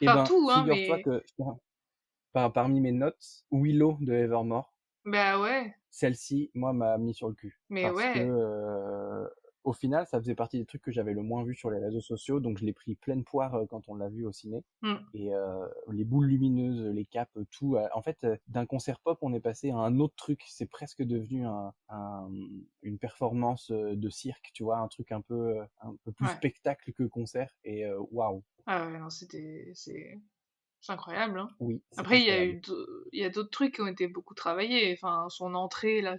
Eh Enfin ben, tout, hein, figure-toi mais que parmi mes notes, Willow de Evermore, bah ouais, celle-ci, moi, m'a mis sur le cul. mais Parce que, ouais. au final, ça faisait partie des trucs que j'avais le moins vu sur les réseaux sociaux, donc je l'ai pris pleine poire quand on l'a vu au ciné. Mm. Et les boules lumineuses, les capes, tout. En fait, d'un concert pop, on est passé à un autre truc. C'est presque devenu une performance de cirque, tu vois, un truc un peu plus Ouais. spectacle que concert. Et waouh, Ah ouais, non, c'est incroyable, hein. oui, c'est Après, incroyable. il y a d'autres trucs qui ont été beaucoup travaillés. Enfin, son entrée là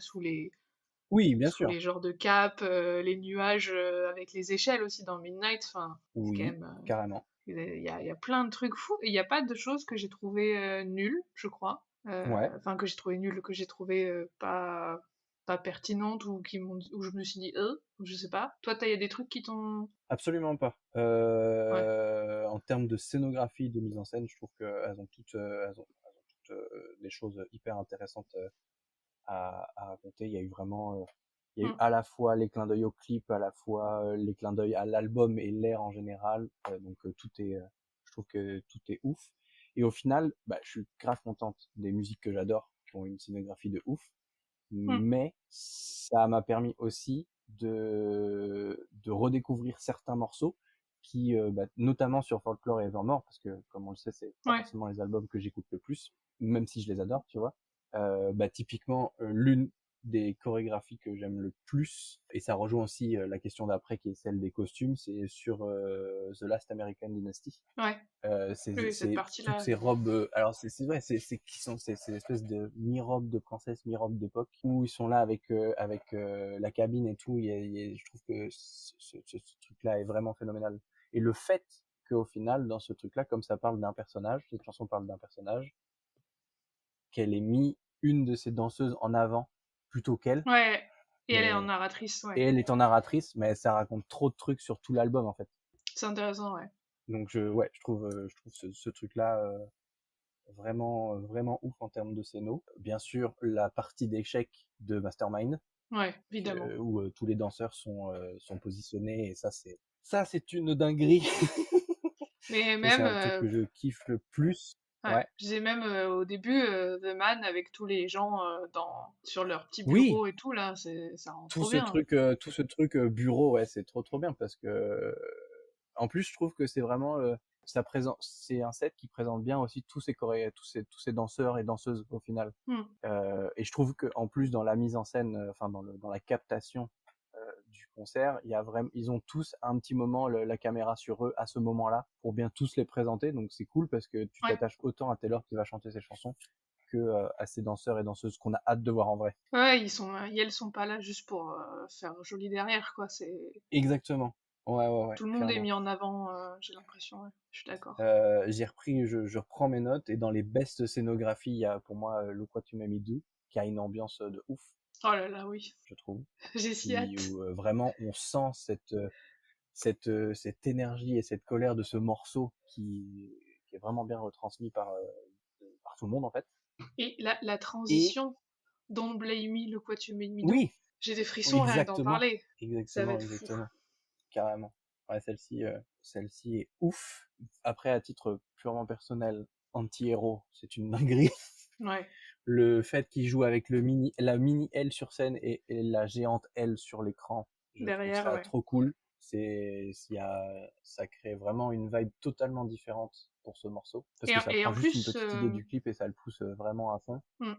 Oui, bien sous sûr. les genres de capes, les nuages avec les échelles aussi dans Midnight. Enfin, c'est quand Oui, même. carrément. Il y a plein de trucs fous. Et il n'y a pas de choses que j'ai trouvé nulles, je crois. Ouais. Enfin, que j'ai trouvé nulles, que j'ai trouvé pas pertinentes ou où je me suis dit, je sais pas. Toi, il y a des trucs qui t'ont. Absolument pas. Ouais, En termes de scénographie, de mise en scène, je trouve qu'elles ont elles ont toutes des choses hyper intéressantes à raconter. Il y a eu vraiment Il y a eu Mmh. à la fois les clins d'œil au clip, à la fois les clins d'œil à l'album et l'air en général. Donc tout est, je trouve que tout est ouf. Et au final, bah, je suis grave contente des musiques que j'adore, qui ont une scénographie de ouf. Mmh. Mais ça m'a permis aussi de redécouvrir certains morceaux qui, bah, notamment sur Folklore et Evermore, parce que comme on le sait, c'est pas Ouais. forcément les albums que j'écoute le plus, même si je les adore, tu vois. Bah, typiquement, l'une des chorégraphies que j'aime le plus, et ça rejoint aussi la question d'après qui est celle des costumes, c'est sur The Last American Dynasty. Ouais. Oui, cette C'est toutes partie-là, ces robes. Alors c'est vrai, c'est qui sont ces espèces de mi-robes de princesse, mi-robes d'époque où ils sont là avec la cabine et tout. Je trouve que ce truc-là est vraiment phénoménal. Et le fait qu'au final, dans ce truc-là, comme ça parle d'un personnage, cette chanson parle d'un personnage, qu'elle ait mis une de ces danseuses en avant plutôt qu'elle, ouais. Et elle est en mais narratrice, et ouais. elle est en narratrice, mais ça raconte trop de trucs sur tout l'album en fait. C'est intéressant, ouais. Donc je trouve ce truc-là vraiment ouf en termes de scéno. Bien sûr, la partie d'échecs de Mastermind, Ouais, évidemment. où tous les danseurs sont positionnés, et ça c'est une dinguerie. Mais Et c'est même, un truc que je kiffe le plus. ouais, Ouais. je disais même au début, The Man avec tous les gens sur leur petit Oui, bureau et tout, là, ça rend trop bien. tout ce truc bureau, ouais, c'est trop bien parce que en plus je trouve que c'est vraiment c'est un set qui présente bien aussi tous ces danseurs et danseuses au final. Hmm. Et je trouve que en plus dans la mise en scène, enfin dans la captation du concert, il y a vraiment, ils ont tous un petit moment la caméra sur eux à ce moment-là pour bien tous les présenter. Donc c'est cool parce que tu Ouais. t'attaches autant à Taylor qui va chanter ses chansons que à ces danseurs et danseuses qu'on a hâte de voir en vrai. Ouais, elles sont pas là juste pour faire joli derrière, quoi. Exactement. Ouais, Tout le monde est clairement. mis en avant, j'ai l'impression, ouais. Je suis d'accord. Je reprends mes notes et dans les best scénographies, il y a pour moi Look What You Made Me Do, qui a une ambiance de ouf, Oh là là, oui. je trouve, J'ai si hâte. où vraiment on sent cette énergie et cette colère de ce morceau qui est vraiment bien retransmis par tout le monde en fait. Et la Et transition, Don't Blame Me, Look What You Made Me Do. oui, J'ai des frissons rien que d'en exactement, parler. Ça va être fou. carrément. Ouais, celle-ci est ouf. Après, à titre purement personnel, anti-héros, c'est une dinguerie. Ouais. Le fait qu'il joue avec la mini L sur scène et la géante L sur l'écran, je trouve Derrière, ça ouais. trop cool. Ça crée vraiment une vibe totalement différente pour ce morceau. Parce que ça Et prend en juste une plus, petite idée du clip et ça le pousse vraiment à fond. hmm,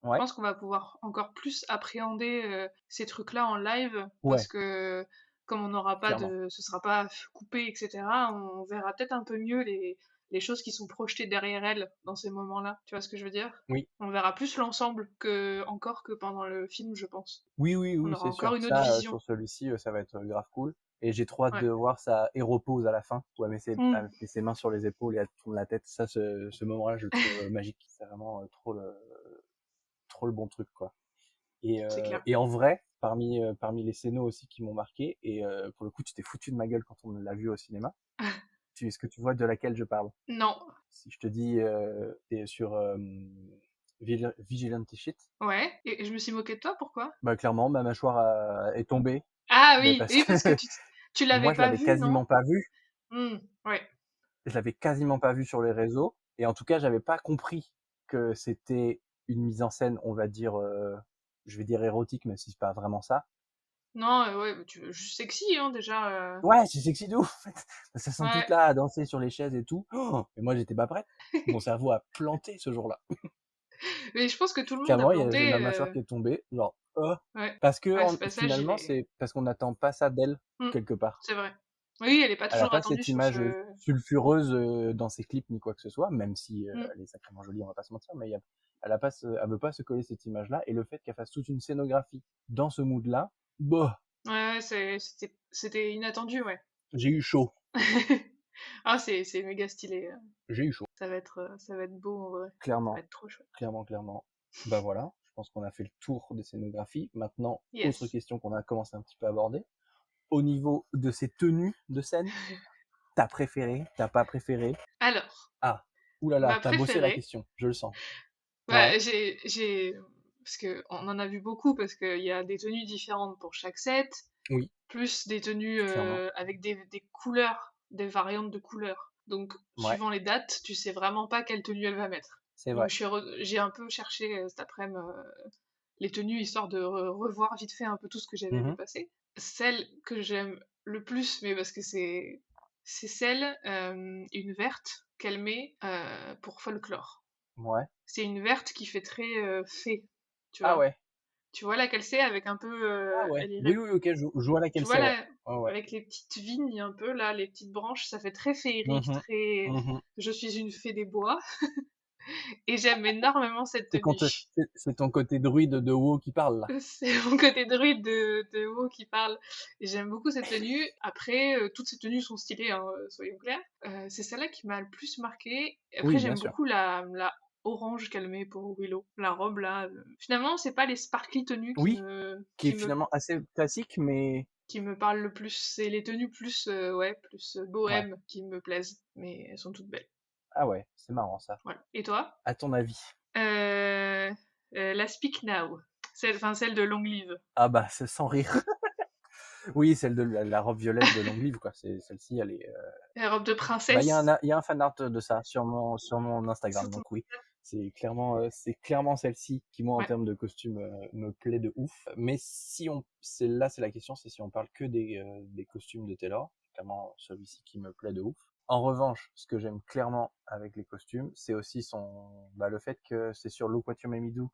je Ouais, pense qu'on va pouvoir encore plus appréhender ces trucs-là en live parce ouais, que comme on n'aura pas clairement. ce sera pas coupé, etc., on verra peut-être un peu mieux les choses qui sont projetées derrière elle dans ces moments-là. Tu vois ce que je veux dire? Oui, On verra plus l'ensemble encore que pendant le film, je pense. On oui, aura c'est encore sûr. une autre Ça, vision. sur celui-ci, ça va être grave cool. Et j'ai trop hâte Ouais. de voir sa héropose à la fin, où Hmm, elle met ses mains sur les épaules et elle tourne la tête. Ça, ce moment-là, je le trouve magique. C'est vraiment trop le bon truc, quoi. c'est clair. Et en vrai, parmi les scénos aussi qui m'ont marqué, et pour le coup, tu t'es foutu de ma gueule quand on l'a vu au cinéma. Est-ce que tu vois de laquelle je parle? Non. Si je te dis, t'es sur Vigilante Shit, Ouais. Et je me suis moquée de toi, pourquoi? bah clairement, ma mâchoire est tombée, Ah mais oui, parce oui, parce que que tu l'avais moi, pas vu, non? Ouais. je l'avais quasiment pas vu sur les réseaux, et en tout cas, j'avais pas compris que c'était une mise en scène, on va dire, je vais dire érotique, mais si c'est pas vraiment ça. Non, ouais, juste sexy, hein, déjà. Ouais, c'est sexy de ouf, en fait. Ça sent toutes Ouais. là à danser sur les chaises et tout. Oh, et moi, j'étais pas prête. Mon cerveau a planté ce jour-là. Mais je pense que tout le monde a Clairement, j'ai planté. ma mâchoire qui est tombée. Genre, oh. Ouais. Parce que Ouais, ce passage, il finalement, est. c'est parce qu'on n'attend pas ça d'elle, Hmm, quelque part. c'est vrai. Oui, elle est pas Elle a toujours pas attendue cette sur image ce. sulfureuse dans ses clips ni quoi que ce soit, même si Hmm. elle est sacrément jolie, on va pas se mentir, mais elle veut pas se coller cette image-là. Et le fait qu'elle fasse toute une scénographie dans ce mood-là, bah, Ouais, ouais, c'était inattendu, ouais. j'ai eu chaud. Ah, c'est méga stylé. J'ai eu chaud. Ça va être beau en vrai. Ça va Clairement. être trop chouette. Clairement. Bah voilà, je pense qu'on a fait le tour des scénographies. Maintenant, autre Yes. question qu'on a commencé un petit peu à aborder. Au niveau de ces tenues de scène, t'as préféré, t'as pas préféré? Alors, Ah, oulala, ma t'as bossé la préférée. question, je le sens. Bah, Ouais, j'ai parce que on en a vu beaucoup, parce qu'il y a des tenues différentes pour chaque set, Oui, plus des tenues clairement. avec des couleurs, des variantes de couleurs. Donc, Ouais, suivant les dates, tu sais vraiment pas quelle tenue elle va mettre. c'est Donc, vrai. j'ai un peu cherché cet après-midi les tenues, histoire de revoir vite fait un peu tout ce que j'avais vu Mhm. passer. Celle que j'aime le plus, mais parce que c'est celle, une verte qu'elle met pour folklore. Ouais. C'est une verte qui fait très fée, tu Ah vois. ouais. Tu vois laquelle c'est, avec un peu, Ah ouais. elle Oui, irait, oui, ok, je vois tu laquelle vois c'est, ouais. là, Ouais, ouais. avec les petites vignes un peu là, les petites branches, ça fait très féerique, Mhm. très, Mhm. je suis une fée des bois, et j'aime énormément cette C'est tenue. c'est ton côté druide de WoW qui parle, là. C'est mon côté druide de WoW qui parle. Et j'aime beaucoup cette tenue. Après, toutes ces tenues sont stylées, hein, soyons clairs. C'est celle-là qui m'a le plus marqué. Et après, Oui, bien j'aime sûr. beaucoup la orange qu'elle met pour Willow. La robe, là. Finalement, c'est pas les sparkly tenues Oui, qui est finalement assez classique, mais qui me parlent le plus. C'est les tenues plus, ouais, plus ouais. bohème qui me plaisent. Mais elles sont toutes belles. Ah ouais, c'est marrant ça. Voilà. Et toi? À ton avis? Euh, la Speak Now. Celle de Long Live. Ah bah, c'est sans rire. Oui, celle de la robe violette de Longlive, quoi. C'est celle-ci, elle est. La robe de Bah, princesse. il y a un fan art de ça sur mon Instagram, Sur ton- donc oui. C'est clairement celle-ci qui, moi, en Ouais. termes de costume, me plaît de ouf. Mais si on, c'est là, c'est la question, c'est si on parle que des costumes de Taylor. C'est clairement celui-ci qui me plaît de ouf. En revanche, ce que j'aime clairement avec les costumes, c'est aussi le fait que c'est sur Look What You Made Me Do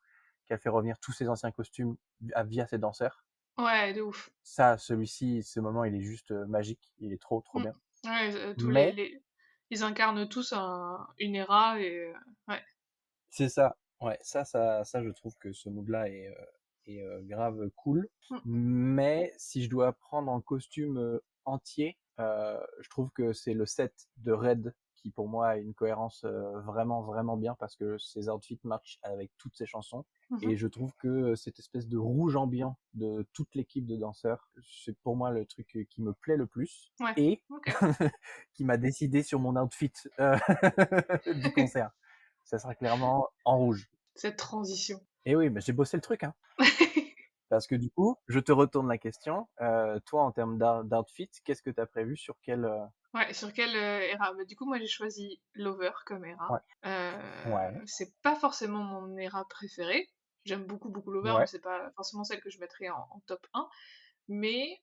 qu'elle fait revenir tous ses anciens costumes via ses danseurs. Ouais, de ouf. Ça, celui-ci, ce moment, il est juste magique. Il est trop, trop Mm. bien. Ouais, Mais ils incarnent tous une era et ouais. c'est ça. Ouais, ça, je trouve que ce mood-là est grave cool. Mm. Mais si je dois prendre en costume entier, je trouve que c'est le set de Red qui, pour moi, a une cohérence vraiment, vraiment bien parce que ses outfits matchent avec toutes ses chansons. Mhm. Et je trouve que cette espèce de rouge ambiant de toute l'équipe de danseurs, c'est pour moi le truc qui me plaît le plus Ouais. et Ok. qui m'a décidé sur mon outfit du concert. Ça sera clairement en rouge. Cette transition. Et oui, mais j'ai bossé le truc, hein. Parce que du coup, je te retourne la question. Toi, en termes d'outfit, qu'est-ce que tu as prévu sur quel... Ouais, sur quelle era? Bah, du coup, moi j'ai choisi Lover comme era. Ouais, ouais, C'est pas forcément mon era préférée. J'aime beaucoup, beaucoup Lover, mais ouais, c'est pas forcément celle que je mettrais en top 1. Mais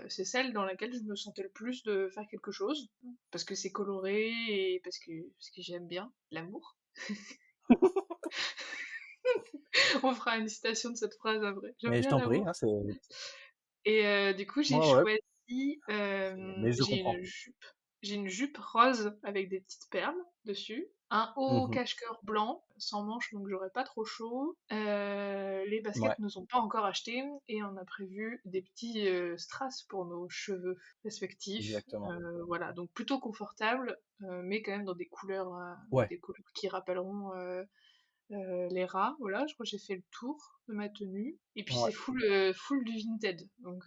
c'est celle dans laquelle je me sentais le plus de faire quelque chose. Parce que c'est coloré et parce que j'aime bien l'amour. On fera une citation de cette phrase après. J'aime mais je bien t'en prie, hein, l'amour. Et du coup, j'ai Ouais, ouais, choisi, mais je comprends. j'ai une jupe rose avec des petites perles dessus, un haut Mhm. cache-cœur blanc sans manches, donc j'aurais pas trop chaud. Les Ouais, baskets ne sont pas encore achetées et on a prévu des petits strass pour nos cheveux respectifs. exactement. Voilà, donc plutôt confortable, mais quand même Ouais, des couleurs qui rappelleront les rats, voilà, je crois que j'ai fait le tour de ma tenue. Et puis ouais, c'est full du Vinted, donc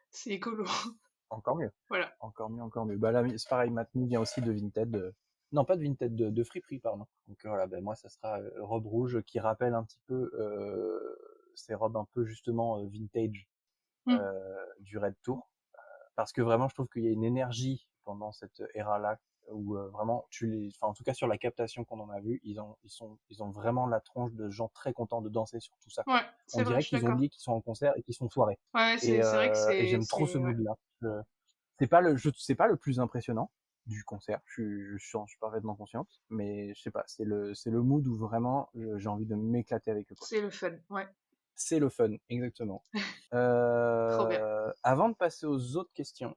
c'est écolo. encore mieux. Voilà. Encore mieux, encore mieux. Bah là, c'est pareil, ma tenue vient aussi de Vinted. Non, pas de Vinted, de Friperie, pardon. Donc voilà, ben moi, ça sera robe rouge qui rappelle un petit peu ces robes un peu justement vintage Mm. du Red Tour. Parce que vraiment, je trouve qu'il y a une énergie pendant cette ère-là où vraiment, enfin, en tout cas sur la captation qu'on en a vu, ils ont vraiment la tronche de gens très contents de danser sur tout ça, quoi. Ouais, On c'est vrai, dirait je suis qu'ils ont d'accord. oublié qu'ils sont en concert et qu'ils sont soirée. Ouais, c'est vrai que Et j'aime trop ce ouais. mood-là. C'est pas le plus impressionnant du concert. Je suis parfaitement consciente, mais je sais pas, c'est le mood où vraiment j'ai envie de m'éclater avec eux, quoi. C'est le fun, ouais. C'est le fun, exactement. Trop bien. Avant de passer aux autres questions,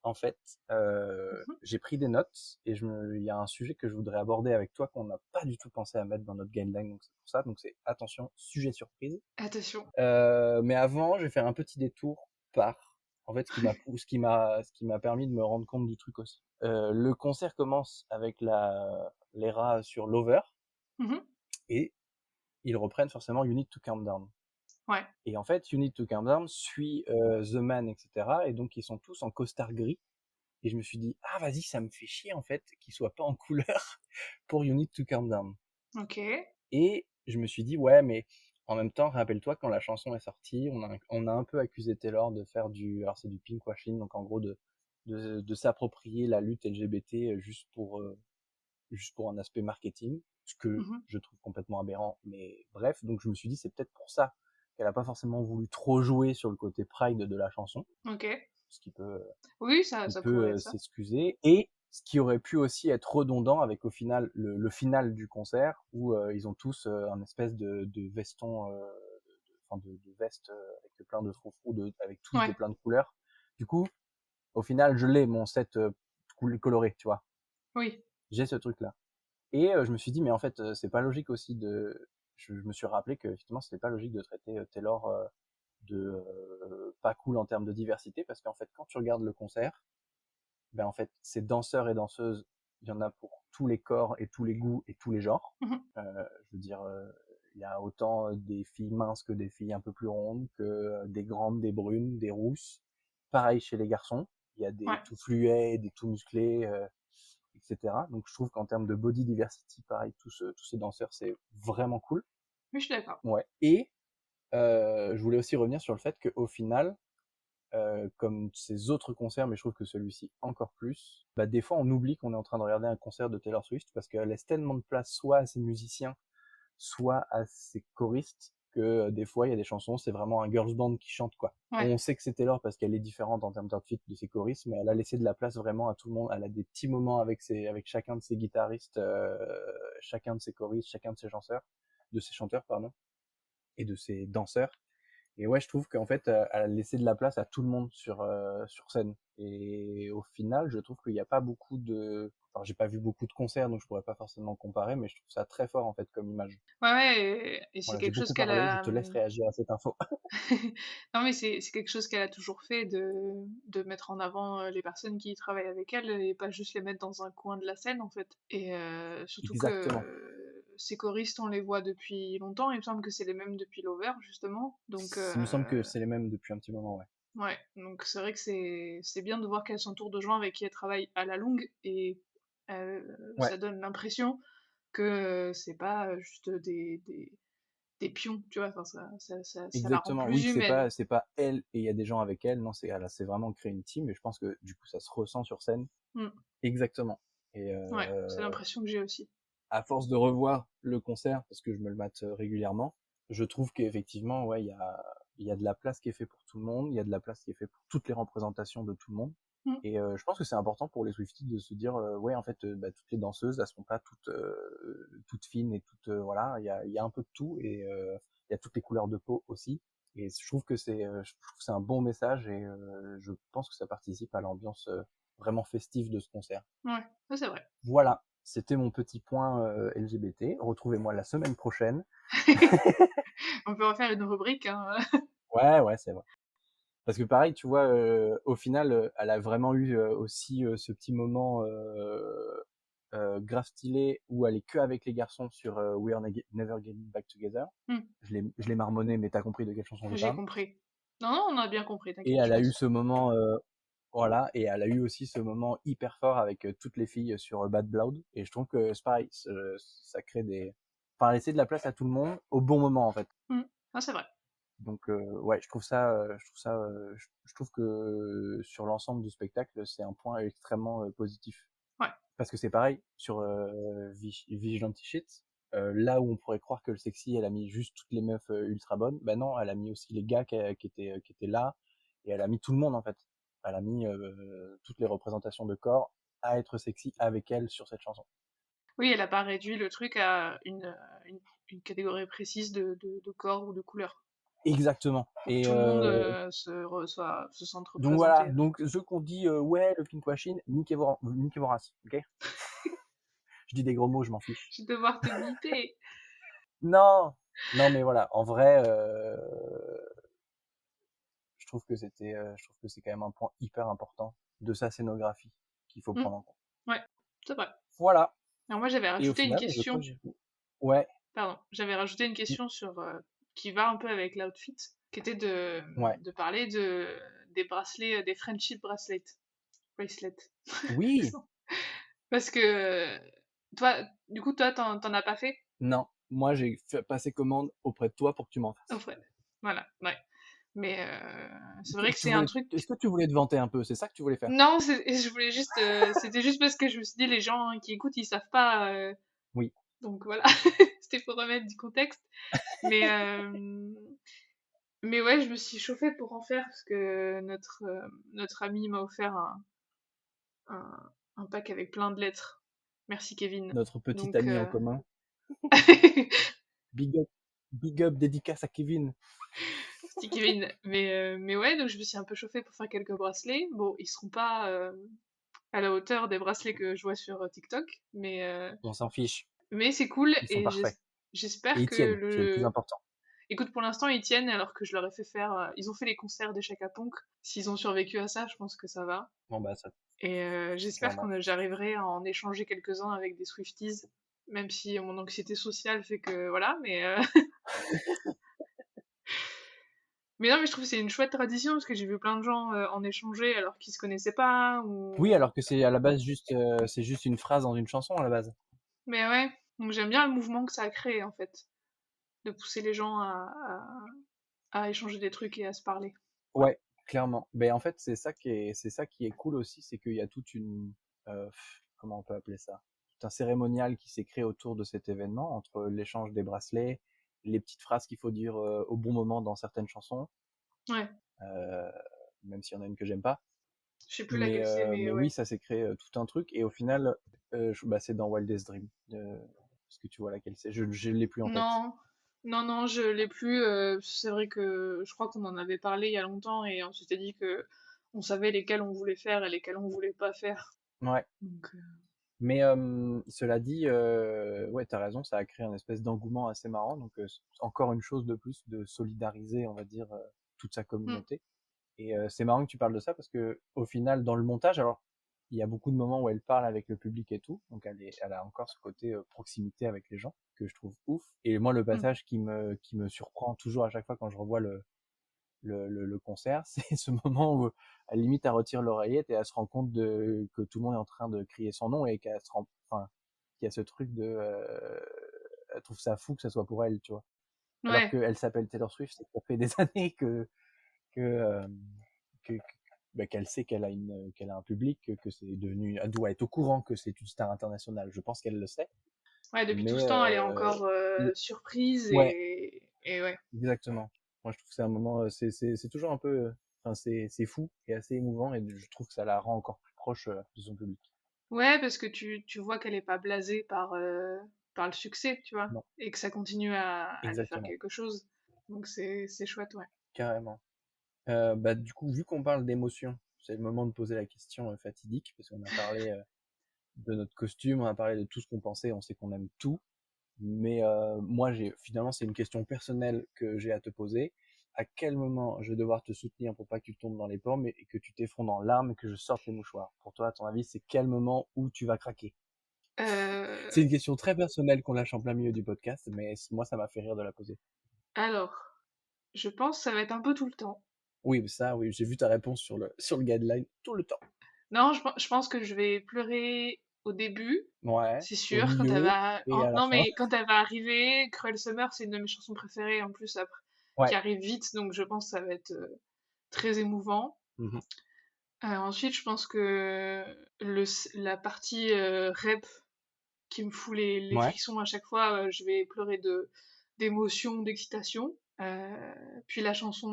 en fait, Mhm. j'ai pris des notes et il y a un sujet que je voudrais aborder avec toi qu'on n'a pas du tout pensé à mettre dans notre guideline, donc c'est pour ça. Donc c'est attention, sujet surprise. Attention. Mais avant, je vais faire un petit détour par, en fait, ce qui m'a permis de me rendre compte du truc aussi. Le concert commence avec l'ERA sur Lover Mhm. et ils reprennent forcément You Need to Calm Down. Ouais. Et en fait, You Need to Calm Down suit The Man, etc. Et donc ils sont tous en costard gris. Et je me suis dit, ah vas-y, ça me fait chier en fait qu'ils soient pas en couleur pour You Need to Calm Down. Ok. Et je me suis dit, ouais, mais en même temps, rappelle-toi, quand la chanson est sortie, on a un peu accusé Taylor de faire alors c'est du pinkwashing, donc en gros de s'approprier la lutte LGBT juste pour un aspect marketing, ce que Mhm. je trouve complètement aberrant, mais bref, donc je me suis dit, c'est peut-être pour ça qu'elle a pas forcément voulu trop jouer sur le côté pride de la chanson, Ok. ce qui peut Oui, ça pourrait être ça. s'excuser, et ce qui aurait pu aussi être redondant avec au final le final du concert où ils ont tous un espèce de veston, enfin de veste avec plein de froufrous, avec tous de Ouais. plein de couleurs. Du coup, au final, je l'ai mon set coloré, tu vois. Oui. J'ai ce truc là. Et je me suis dit, mais en fait, c'est pas logique aussi de. Je me suis rappelé que effectivement, c'était pas logique de traiter Taylor de pas cool en termes de diversité, parce qu'en fait, quand tu regardes le concert, ben en fait, ces danseurs et danseuses, il y en a pour tous les corps et tous les goûts et tous les genres. Mhm. Je veux dire, il y a autant des filles minces que des filles un peu plus rondes, que des grandes, des brunes, des rousses. Pareil chez les garçons, il y a des Ouais. tout fluets, des tout musclés, etc. Donc je trouve qu'en termes de body diversity, pareil, tous ces danseurs, c'est vraiment cool. Oui, je suis d'accord. Ouais. Et je voulais aussi revenir sur le fait qu'au final, comme ces autres concerts, mais je trouve que celui-ci encore plus, bah, des fois on oublie qu'on est en train de regarder un concert de Taylor Swift parce qu'elle laisse tellement de place soit à ses musiciens, soit à ses choristes, que des fois il y a des chansons, c'est vraiment un girls band qui chante, quoi. Ouais. On sait que c'est Taylor parce qu'elle est différente en termes d'outfit de ses choristes, mais elle a laissé de la place vraiment à tout le monde. Elle a des petits moments avec chacun de ses guitaristes, chacun de ses choristes, chacun de ses chanteurs, pardon, et de ses danseurs. Et ouais, je trouve qu'en fait, elle a laissé de la place à tout le monde sur scène. Et au final, je trouve qu'il n'y a pas beaucoup de. Enfin, j'ai pas vu beaucoup de concerts, donc je pourrais pas forcément comparer, mais je trouve ça très fort en fait comme image. Ouais, ouais, et c'est Voilà, j'ai quelque chose beaucoup qu'elle parlé, je a. te laisse réagir à cette info. Non, mais c'est quelque chose qu'elle a toujours fait de mettre en avant les personnes qui travaillent avec elle et pas juste les mettre dans un coin de la scène en fait. Et surtout que Exactement. ces choristes, on les voit depuis longtemps. Il me semble que c'est les mêmes depuis Lover justement. Donc Il me semble que c'est les mêmes depuis un petit moment, ouais. ouais, donc c'est vrai que c'est bien de voir qu'elle s'entoure de gens avec qui elle travaille à la longue et euh, Ouais, ça donne l'impression que c'est pas juste des pions, tu vois. Enfin, ça la rend exactement. Oui, plus que humaine. c'est pas elle et il y a des gens avec elle. Non, elle a c'est vraiment créé une team et je pense que du coup ça se ressent sur scène. Mm. Exactement. Et Ouais, c'est l'impression que j'ai aussi. à force de revoir le concert, parce que je me le mate régulièrement, je trouve qu'effectivement, ouais, il y a de la place qui est fait pour tout le monde, il y a de la place qui est fait pour toutes les représentations de tout le monde. Mm. Et je pense que c'est important pour les Swifties de se dire, ouais, en fait, bah, toutes les danseuses, elles sont pas toutes fines et toutes, voilà, il y a un peu de tout et il y a toutes les couleurs de peau aussi. Et je trouve que c'est un bon message et je pense que ça participe à l'ambiance vraiment festive de ce concert. Ouais, ça c'est vrai. Voilà, c'était mon petit point LGBT. Retrouvez-moi la semaine prochaine. On peut refaire une rubrique, hein. Ouais, ouais, c'est vrai. Parce que pareil, tu vois, au final, elle a vraiment eu aussi ce petit moment grave stylé où elle est que avec les garçons sur Never Getting Back Together. Mm. Je l'ai marmonné, mais t'as compris de quelle chanson je J'ai parle. compris. Non, non, on a bien compris, Et t'inquiète, je elle a eu pense. ce moment, voilà, et elle a eu aussi ce moment hyper fort avec toutes les filles sur Bad Blood. Et je trouve que c'est pareil, ça crée des. Enfin, laisser de la place à tout le monde au bon moment en fait. Mm. Ah, c'est vrai. Donc ouais, je trouve que sur l'ensemble du spectacle, c'est un point extrêmement positif. Ouais. Parce que c'est pareil sur Vigilante Shit. Là où on pourrait croire que le sexy, elle a mis juste toutes les meufs ultra bonnes, ben non, elle a mis aussi les gars qui étaient là, et elle a mis tout le monde en fait. Elle a mis toutes les représentations de corps à être sexy avec elle sur cette chanson. Oui, elle a pas réduit le truc à une catégorie précise de corps ou de couleur. Exactement. Pour que Et tout le monde se sente donc voilà, représenté. donc ceux qu'on dit ouais le pinkwashing, niquez vos races, ok. Je dis des gros mots, je m'en fiche. Je vais devoir te biper. Non, non mais voilà, en vrai, je trouve que c'est quand même un point hyper important de sa scénographie qu'il faut Mm. prendre en compte. Ouais, c'est vrai. Voilà. Alors moi, j'avais Et au rajouté une final, je crois question. que ouais, Pardon, j'avais rajouté une question sur qui va un peu avec l'outfit, qui était ouais. de parler des bracelets, des friendship bracelets. Oui, Parce que toi, du coup, toi, t'en as pas fait? non. moi, j'ai passé commande auprès de toi pour que tu m'en Oh, fasses. ouais. Voilà, ouais. Mais c'est vrai que Tu c'est un voulais, truc. est-ce que tu voulais te vanter un peu? C'est ça que tu voulais faire? Non, je voulais juste. C'était juste parce que je me suis dit, les gens qui écoutent, ils savent pas. Oui. Donc voilà, c'était pour remettre du contexte. Mais, mais ouais, je me suis chauffée pour en faire parce que notre ami m'a offert un, un pack avec plein de lettres. Merci Kevin. Notre petit Donc, ami en commun. Big up, big up, dédicace à Kevin. petit Kevin. Mais ouais, donc je me suis un peu chauffée pour faire quelques bracelets. Bon, ils seront pas à la hauteur des bracelets que je vois sur TikTok, On s'en fiche. mais c'est cool Ils sont et parfaits. Et j'espère ils que tiennent, c'est le plus le. important. Écoute, pour l'instant, ils tiennent alors que je leur ai fait faire. Ils ont fait les concerts des Chaka Ponk. S'ils ont survécu à ça, je pense que ça va. Bon, bah, ça, Et j'espère clairement. j'arriverai à en échanger quelques-uns avec des Swifties, même si mon anxiété sociale fait que voilà, mais non, mais je trouve que c'est une chouette tradition parce que j'ai vu plein de gens en échanger alors qu'ils se connaissaient pas Oui, ou. alors que c'est à la base juste, c'est juste une phrase dans une chanson à la base. Mais ouais, donc j'aime bien le mouvement que ça a créé en fait, de pousser les gens à échanger des trucs et à se parler. Ouais, clairement. Ben en fait, c'est ça qui est cool aussi, c'est qu'il y a toute une, comment on peut appeler ça? Tout un cérémonial qui s'est créé autour de cet événement, entre l'échange des bracelets, les petites phrases qu'il faut dire au bon moment dans certaines chansons, Ouais, euh, même s'il y en a une que j'aime pas. je sais plus laquelle c'est, mais Mais ouais. oui, ça s'est créé tout un truc, et au final, bah, c'est dans Wildest Dream. Est-ce que tu vois laquelle c'est? Je l'ai plus en tête. Non, non, non, je l'ai plus. C'est vrai que je crois qu'on en avait parlé il y a longtemps et on s'était dit que on savait lesquels on voulait faire et lesquels on voulait pas faire. Ouais. Donc, Mais cela dit, ouais, t'as raison, ça a créé un espèce d'engouement assez marrant. Donc encore une chose de plus de solidariser, on va dire, toute sa hmm, communauté. Et c'est marrant que tu parles de ça parce que au final, dans le montage, alors il y a beaucoup de moments où elle parle avec le public et tout, donc elle a encore ce côté proximité avec les gens que je trouve ouf. Et moi, le hmm. passage qui me surprend toujours à chaque fois quand je revois le concert, c'est ce moment où, à la limite, elle retire l'oreillette et elle se rend compte que tout le monde est en train de crier son nom et enfin, qu'il y a ce truc de, elle trouve ça fou que ça soit pour elle, tu vois. Alors Ouais, qu'elle s'appelle Taylor Swift, ça fait des années que, que bah, qu'elle sait qu'elle a un public, que c'est devenu, elle doit être au courant que c'est une star internationale. Je pense qu'elle le sait, ouais, depuis tout mais ce temps, elle est encore surprise ouais, et ouais. exactement. Moi, je trouve que c'est un moment, c'est toujours un peu, enfin, c'est fou et assez émouvant, et je trouve que ça la rend encore plus proche de son public. Ouais, parce que tu vois qu'elle est pas blasée par le succès, tu vois, Non, et que ça continue à lui faire exactement, quelque chose. Donc c'est chouette, ouais. carrément. Bah, du coup, vu qu'on parle d'émotion, c'est le moment de poser la question fatidique, parce qu'on a parlé de notre costume, on a parlé de tout ce qu'on pensait, on sait qu'on aime tout. Mais moi, finalement, c'est une question personnelle que j'ai à te poser. À quel moment je vais devoir te soutenir pour pas que tu tombes dans les pommes et que tu t'effondres en larmes et que je sorte les mouchoirs? Pour toi, à ton avis, c'est quel moment où tu vas craquer? Euh, C'est une question très personnelle qu'on lâche en plein milieu du podcast, mais moi, ça m'a fait rire de la poser. alors, je pense que ça va être un peu tout le temps. Oui, mais ça, oui, j'ai vu ta réponse sur sur le guideline tout le temps. Non, je pense que je vais pleurer au début, Ouais, c'est au sûr, quand elle milieu va. et à la Non, fin. mais quand elle va arriver, Cruel Summer, c'est une de mes chansons préférées en plus après, qui Ouais. arrive vite, donc je pense que ça va être très émouvant. Mhm. Ensuite, je pense que la partie rap qui me fout les Ouais. frissons à chaque fois, je vais pleurer d'émotion, d'excitation. Puis la chanson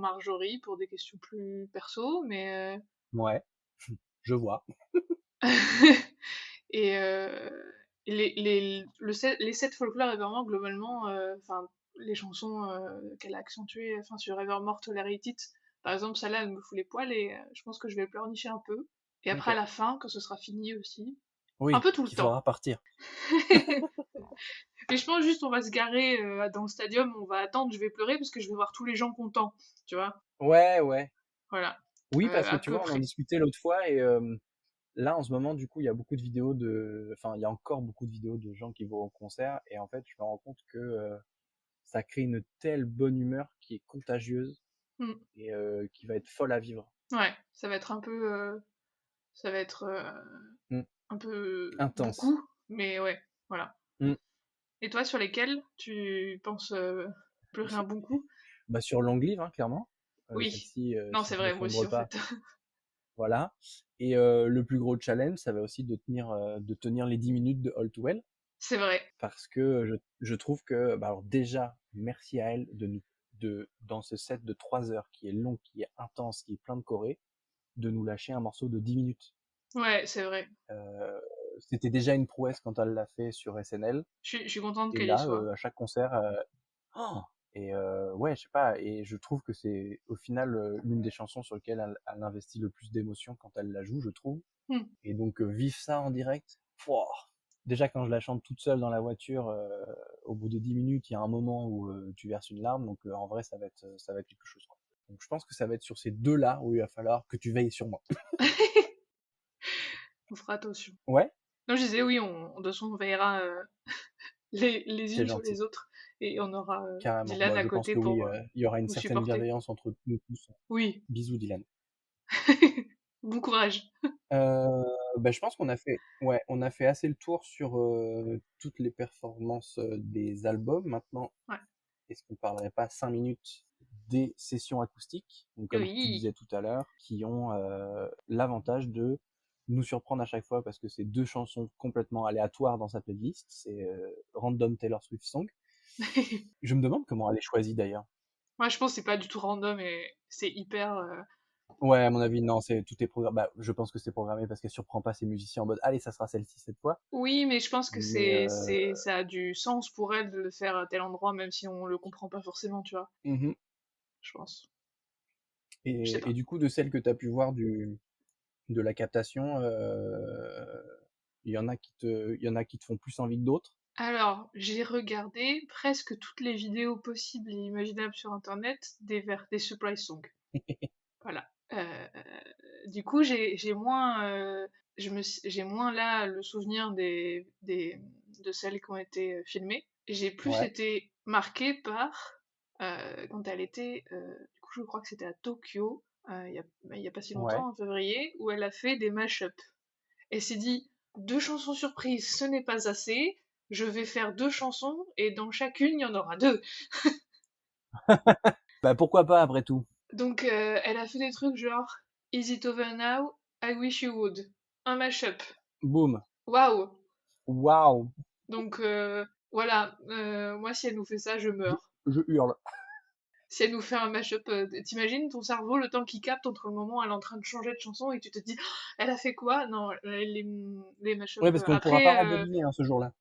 Marjorie pour des questions plus perso, Ouais. Je vois. et les sets folklore et vraiment globalement, enfin les chansons qu'elle a accentuées, enfin sur Evermore Tolerate It, par exemple celle-là elle me fout les poils et je pense que je vais pleurnicher un peu. Et après à Ok. la fin, quand ce sera fini aussi, un Oui, peu tout le qu'il temps. faudra partir. Mais je pense juste on va se garer dans le stadium, on va attendre, je vais pleurer parce que je vais voir tous les gens contents, tu vois. Ouais, ouais. Voilà, Oui, parce que à tu peu vois, on en près. discutait l'autre fois, et là, en ce moment, du coup, il y a beaucoup de vidéos enfin, il y a encore beaucoup de vidéos de gens qui vont au concert, et en fait, je me rends compte que ça crée une telle bonne humeur qui est contagieuse Mm. et qui va être folle à vivre. Ouais, ça va être un peu, ça va être Mm. un peu Intense. beaucoup, mais ouais, voilà. Mm. Et toi, sur lesquels tu penses pleurer un bon coup? Bah, sur Long Live, hein, clairement. Oui. Celle-ci, Non, si c'est je vrai, moi aussi, l'effondre en pas, fait. voilà. Et le plus gros challenge, ça va aussi de tenir les 10 minutes de All Too Well, C'est vrai. parce que je trouve que, bah, alors déjà, merci à elle dans ce set de 3 heures qui est long, qui est intense, qui est plein de choré, de nous lâcher un morceau de 10 minutes. Ouais, c'est vrai. Euh, C'était déjà une prouesse quand elle l'a fait sur SNL. Je suis contente Et qu'elle y là, soit. à chaque concert, oh et ouais, je sais pas, et je trouve que c'est au final l'une des chansons sur lesquelles elle investit le plus d'émotion quand elle la joue, je trouve. Hmm. Et donc vivre ça en direct, pouah. Déjà quand je la chante toute seule dans la voiture, au bout de 10 minutes, il y a un moment où tu verses une larme, donc en vrai ça va être quelque chose, quoi. Donc je pense que ça va être sur ces deux-là où il va falloir que tu veilles sur moi. On fera attention. Ouais, Non, je disais, oui, de toute façon, on veillera les c'est unes sur gentil, les autres. Et on aura carrément. Dylan Bah, à je pense côté que oui, pour il y aura une vous certaine supporter. bienveillance entre nous tous. Oui. Bisous Dylan. Bon courage. Bah, je pense qu'on a fait, ouais, on a fait assez le tour sur toutes les performances des albums. Maintenant, Ouais. est-ce qu'on parlerait pas 5 minutes des sessions acoustiques, donc comme tu Oui. disais tout à l'heure, qui ont l'avantage de nous surprendre à chaque fois parce que c'est deux chansons complètement aléatoires dans sa playlist. C'est Random Taylor Swift Song. Je me demande comment elle est choisie d'ailleurs. Moi, je pense que c'est pas du tout random et c'est hyper. Ouais, à mon avis, non, tout est programmé. Bah, je pense que c'est programmé parce qu'elle surprend pas ses musiciens en mode, allez, ça sera celle-ci cette fois. Oui, mais je pense que Mais ça a du sens pour elle de le faire à tel endroit, même si on le comprend pas forcément, tu vois. mhm. Je pense. Je sais Et pas. du coup, de celles que tu as pu voir de la captation, il y en a qui te font plus envie que d'autres. Alors, j'ai regardé presque toutes les vidéos possibles et imaginables sur internet des surprise songs. Voilà. Du coup, j'ai moins, j'ai moins là le souvenir de celles qui ont été filmées. J'ai plus Ouais, été marquée par quand elle était, du coup, je crois que c'était à Tokyo, il y a pas si ouais. longtemps, en février, où elle a fait des mash-up. Elle s'est dit, deux chansons surprises, ce n'est pas assez. Je vais faire deux chansons et dans chacune, il y en aura deux. Bah pourquoi pas après tout. Donc, elle a fait des trucs genre Is it over now? I wish you would. Un mashup. Boum. Waouh! Waouh. Donc, voilà. Moi, si elle nous fait ça, je Je, meurs. je hurle. Si elle nous fait un mashup, t'imagines ton cerveau, le temps qu'il capte entre le moment où elle est en train de changer de chanson et tu te dis, oh, elle a fait quoi? Non, les mashups. Ouais, parce qu'on pourra pas Après, rembobiner hein, ce jour-là.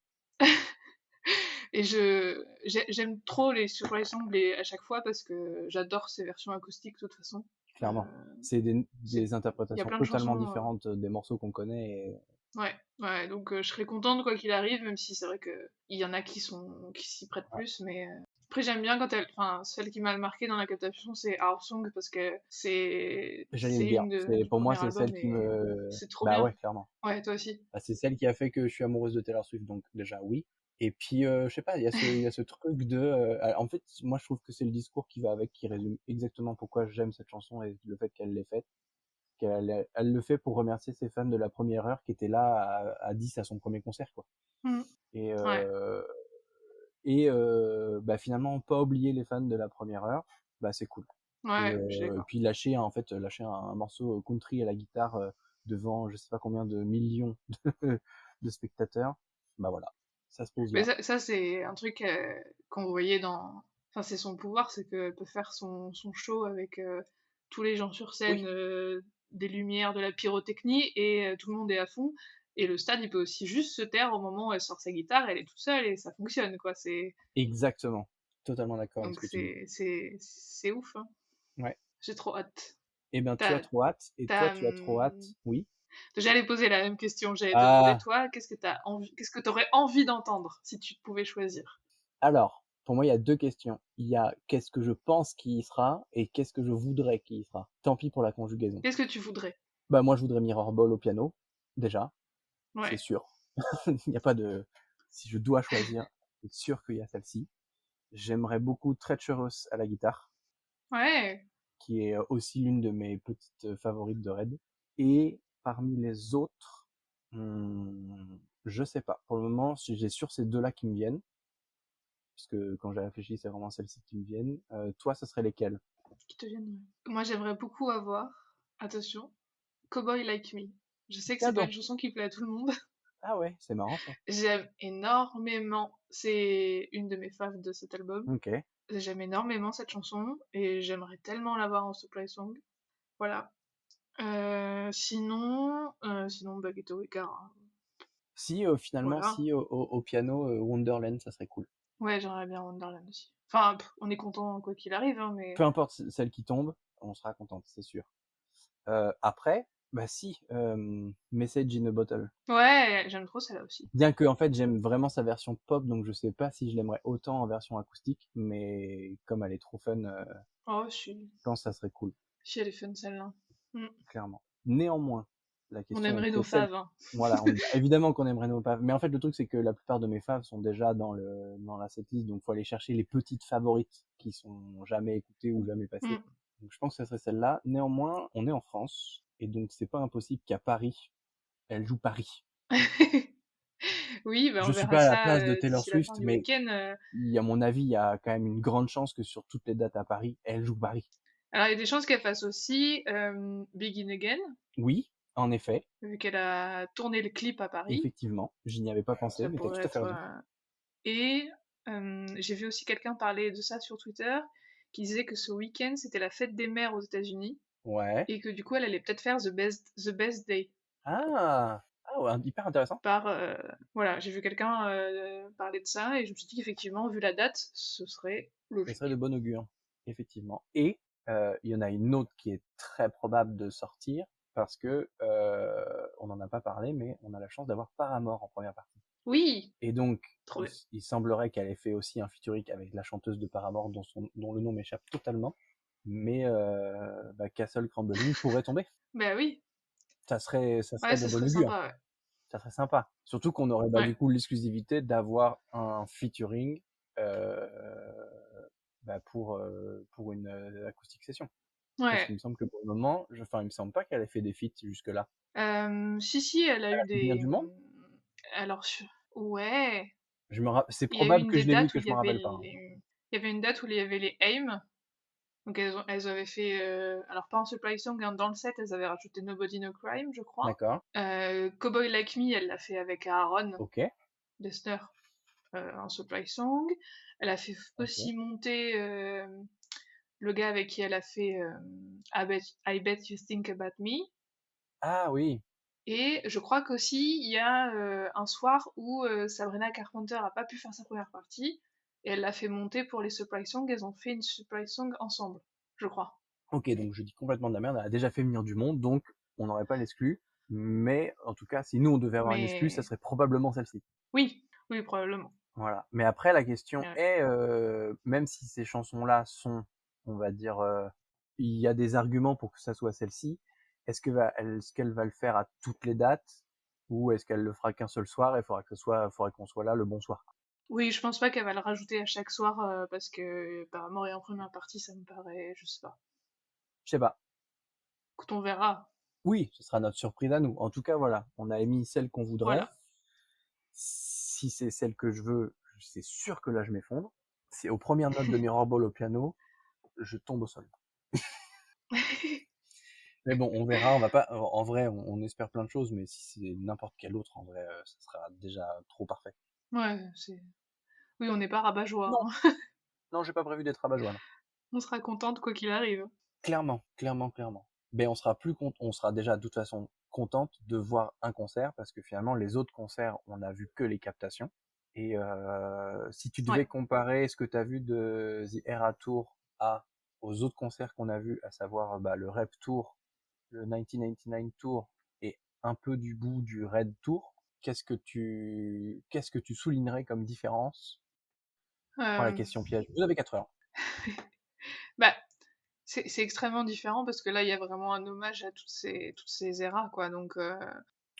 et j'aime trop les surprise songs à chaque fois parce que j'adore ces versions acoustiques de toute façon. Euh, Clairement. C'est c'est, des il y a interprétations plein de totalement chansons. différentes des morceaux qu'on connaît. Ouais, ouais, donc je serais contente quoi qu'il arrive, même si c'est vrai que il y en a qui s'y prêtent Ouais. plus, mais après j'aime bien quand enfin celle qui m'a le marqué dans la captation c'est Our Song parce que J'allais le c'est dire. du Pour moi, premier c'est album celle qui et me. c'est trop Bah bien. ouais, clairement. Ouais, toi aussi. Bah, c'est celle qui a fait que je suis amoureuse de Taylor Swift, donc déjà oui. Et puis, je sais pas, il y a ce truc de. En fait, moi, je trouve que c'est le discours qui va avec, qui résume exactement pourquoi j'aime cette chanson et le fait qu'elle l'ait faite. Elle le fait pour remercier ses fans de la première heure qui étaient là à 10 à son premier concert, quoi. Mm. Et, Ouais, bah, finalement, pas oublier les fans de la première heure, bah, c'est cool. ouais, je suis Et d'accord. puis en fait, lâcher un morceau country à la guitare devant je sais pas combien de millions de, de spectateurs, bah voilà, ça se pose Mais là. ça c'est un truc qu'on voyait dans. Enfin, c'est son pouvoir, c'est qu'elle peut faire son show avec tous les gens sur scène, Oui, des lumières, de la pyrotechnie, et tout le monde est à fond. Et le stade, il peut aussi juste se taire au moment où elle sort sa guitare, elle est toute seule et ça fonctionne, quoi. exactement. Totalement d'accord avec ce Donc que tu dis. c'est ouf, hein. Ouais. J'ai trop hâte. Eh ben, tu as T'as, trop hâte, et toi, t'as, tu as trop hâte. Oui. J'allais poser la même question, j'allais te demander, Ah, toi, qu'est-ce que t'aurais envie d'entendre si tu pouvais choisir? alors, pour moi, il y a deux questions. Il y a qu'est-ce que je pense qui y sera et qu'est-ce que je voudrais qui y sera. Tant pis pour la conjugaison. Qu'est-ce que tu voudrais? Bah, moi, je voudrais Mirrorball au piano, déjà, c'est Ouais. sûr. Il n'y a pas de. Si je dois choisir, c'est sûr qu'il y a celle-ci. J'aimerais beaucoup Treacherous à la guitare, Ouais. qui est aussi l'une de mes petites favorites de Red. Et parmi les autres, je sais pas. Pour le moment, j'ai sur ces deux-là qui me viennent. puisque quand j'ai réfléchi, c'est vraiment celles-ci qui me viennent. Toi, ça serait lesquelles? Qui te viennent. Moi, j'aimerais beaucoup avoir, attention, Cowboy Like Me. Je sais que c'est pas Cadeau. une chanson qui plaît à tout le monde. Ah ouais, c'est marrant ça. J'aime énormément, c'est une de mes faves de cet album. Ok. J'aime énormément cette chanson et j'aimerais tellement l'avoir en supply song. Voilà. Sinon, bah, Ghetto Weekar, hein. Si finalement, Voilà. si au piano, Wonderland, ça serait cool. Ouais, j'aimerais bien Wonderland aussi. Enfin, on est content quoi qu'il arrive, hein, mais Peu importe celle qui tombe, on sera contente, c'est sûr. Après, bah si, Message in a Bottle. ouais, j'aime trop celle-là aussi. Bien que en fait j'aime vraiment sa version pop, donc je sais pas si je l'aimerais autant en version acoustique, mais comme elle est trop fun, Oh, je pense que ça serait cool, si elle est fun celle-là. Mm. clairement. Néanmoins, la On question aimerait est nos celle, faves, hein. voilà, évidemment qu'on aimerait nos faves, mais en fait le truc c'est que la plupart de mes faves sont déjà dans la setlist, donc faut aller chercher les petites favorites qui sont jamais écoutées ou jamais passées. Mm. Donc je pense que ça serait celle-là. Néanmoins, on est en France, et donc c'est pas impossible qu'à Paris, elle joue Paris. Oui, bah, Je on suis verra pas à la ça place de Taylor d'ici la fin Swift, du mais week-end. à mon avis, il y a quand même une grande chance que sur toutes les dates à Paris, elle joue Paris. Alors, il y a des chances qu'elle fasse aussi Begin Again, Oui, en effet, vu qu'elle a tourné le clip à Paris. effectivement, j'y n'y avais pas pensé, Ça mais t'as tout pourrait à fait être. raison. Et j'ai vu aussi quelqu'un parler de ça sur Twitter, qui disait que ce week-end, c'était la fête des mères aux États-Unis, Ouais. et que du coup, elle allait peut-être faire The Best Day. Ah ouais, hyper intéressant. Voilà, j'ai vu quelqu'un parler de ça, et je me suis dit qu'effectivement, vu la date, ce serait Ce serait de logique. bon augure, effectivement. Et il y en a une autre qui est très probable de sortir parce que on n'en a pas parlé, mais on a la chance d'avoir Paramore en première partie. Oui, Et donc, trop bien. il semblerait qu'elle ait fait aussi un featuring avec la chanteuse de Paramore dont le nom m'échappe totalement, mais Castle Crumbling pourrait tomber. Bah oui, Ça ouais, serait de ça bon serait augure. sympa, ouais. Ça serait sympa. Surtout qu'on aurait Ouais, du coup l'exclusivité d'avoir un featuring euh, pour une acoustic session. Parce qu'il ouais. me semble que pour le moment, il me semble pas qu'elle ait fait des feats jusque-là. Si, elle a Elle eu a fait venir des. du monde. Alors, ouais, C'est il y a eu probable une que des je l'ai vu dates où que je me rappelle pas, hein. il y avait une date où il y avait les AIM. Donc elles avaient fait, alors pas en supply song, hein, dans le set, elles avaient rajouté Nobody No Crime, je crois. D'accord. Cowboy Like Me, elle l'a fait avec Aaron Ok. Dessner en supply song. Elle a fait Ok. aussi monter le gars avec qui elle a fait I Bet You Think About Me. Ah oui. Et je crois qu'aussi, il y a un soir où Sabrina Carpenter a pas pu faire sa première partie, et elle l'a fait monter pour les supply songs, elles ont fait une supply song ensemble, je crois. Ok, donc je dis complètement de la merde. Elle a déjà fait venir du monde, donc on n'aurait pas l'exclu. Mais en tout cas, si nous on devait avoir une exclue, ça Mais serait probablement celle-ci. oui, oui, probablement. Voilà. Mais après, la question Ouais. est, même si ces chansons-là sont, on va dire, il y a des arguments pour que ça soit celle-ci, est-ce qu'elle va le faire à toutes les dates, ou est-ce qu'elle le fera qu'un seul soir et faudra qu'on soit là le bon soir? Oui, je pense pas qu'elle va le rajouter à chaque soir parce que apparemment et en première partie, ça me paraît, je sais pas. Je sais pas. Écoute, on verra. Oui, ce sera notre surprise à nous. En tout cas, voilà, on a émis celle qu'on voudrait. Voilà. Si c'est celle que je veux, c'est sûr que là je m'effondre. C'est aux premières notes de Mirrorball au piano, je tombe au sol. Mais bon, on verra, on va pas, en vrai, on espère plein de choses, mais si c'est n'importe quel autre, en vrai, ça sera déjà trop parfait. Ouais, oui, on n'est pas rabat-joie, Non, hein. non, j'ai pas prévu d'être rabat-joie, non. On sera contente quoi qu'il arrive. Clairement, clairement, clairement. Mais on sera déjà de toute façon contente de voir un concert, parce que finalement, les autres concerts, on a vu que les captations. Et si tu devais Ouais. comparer ce que tu as vu de The Era Tour aux autres concerts qu'on a vus, à savoir le Rep Tour, le 1999 Tour et un peu du bout du Red Tour, qu'est-ce que tu soulignerais comme différence? Pour la Euh, question piège. Vous avez 4 heures. Bah, c'est extrêmement différent parce que là, il y a vraiment un hommage à toutes ces eras, quoi. Donc,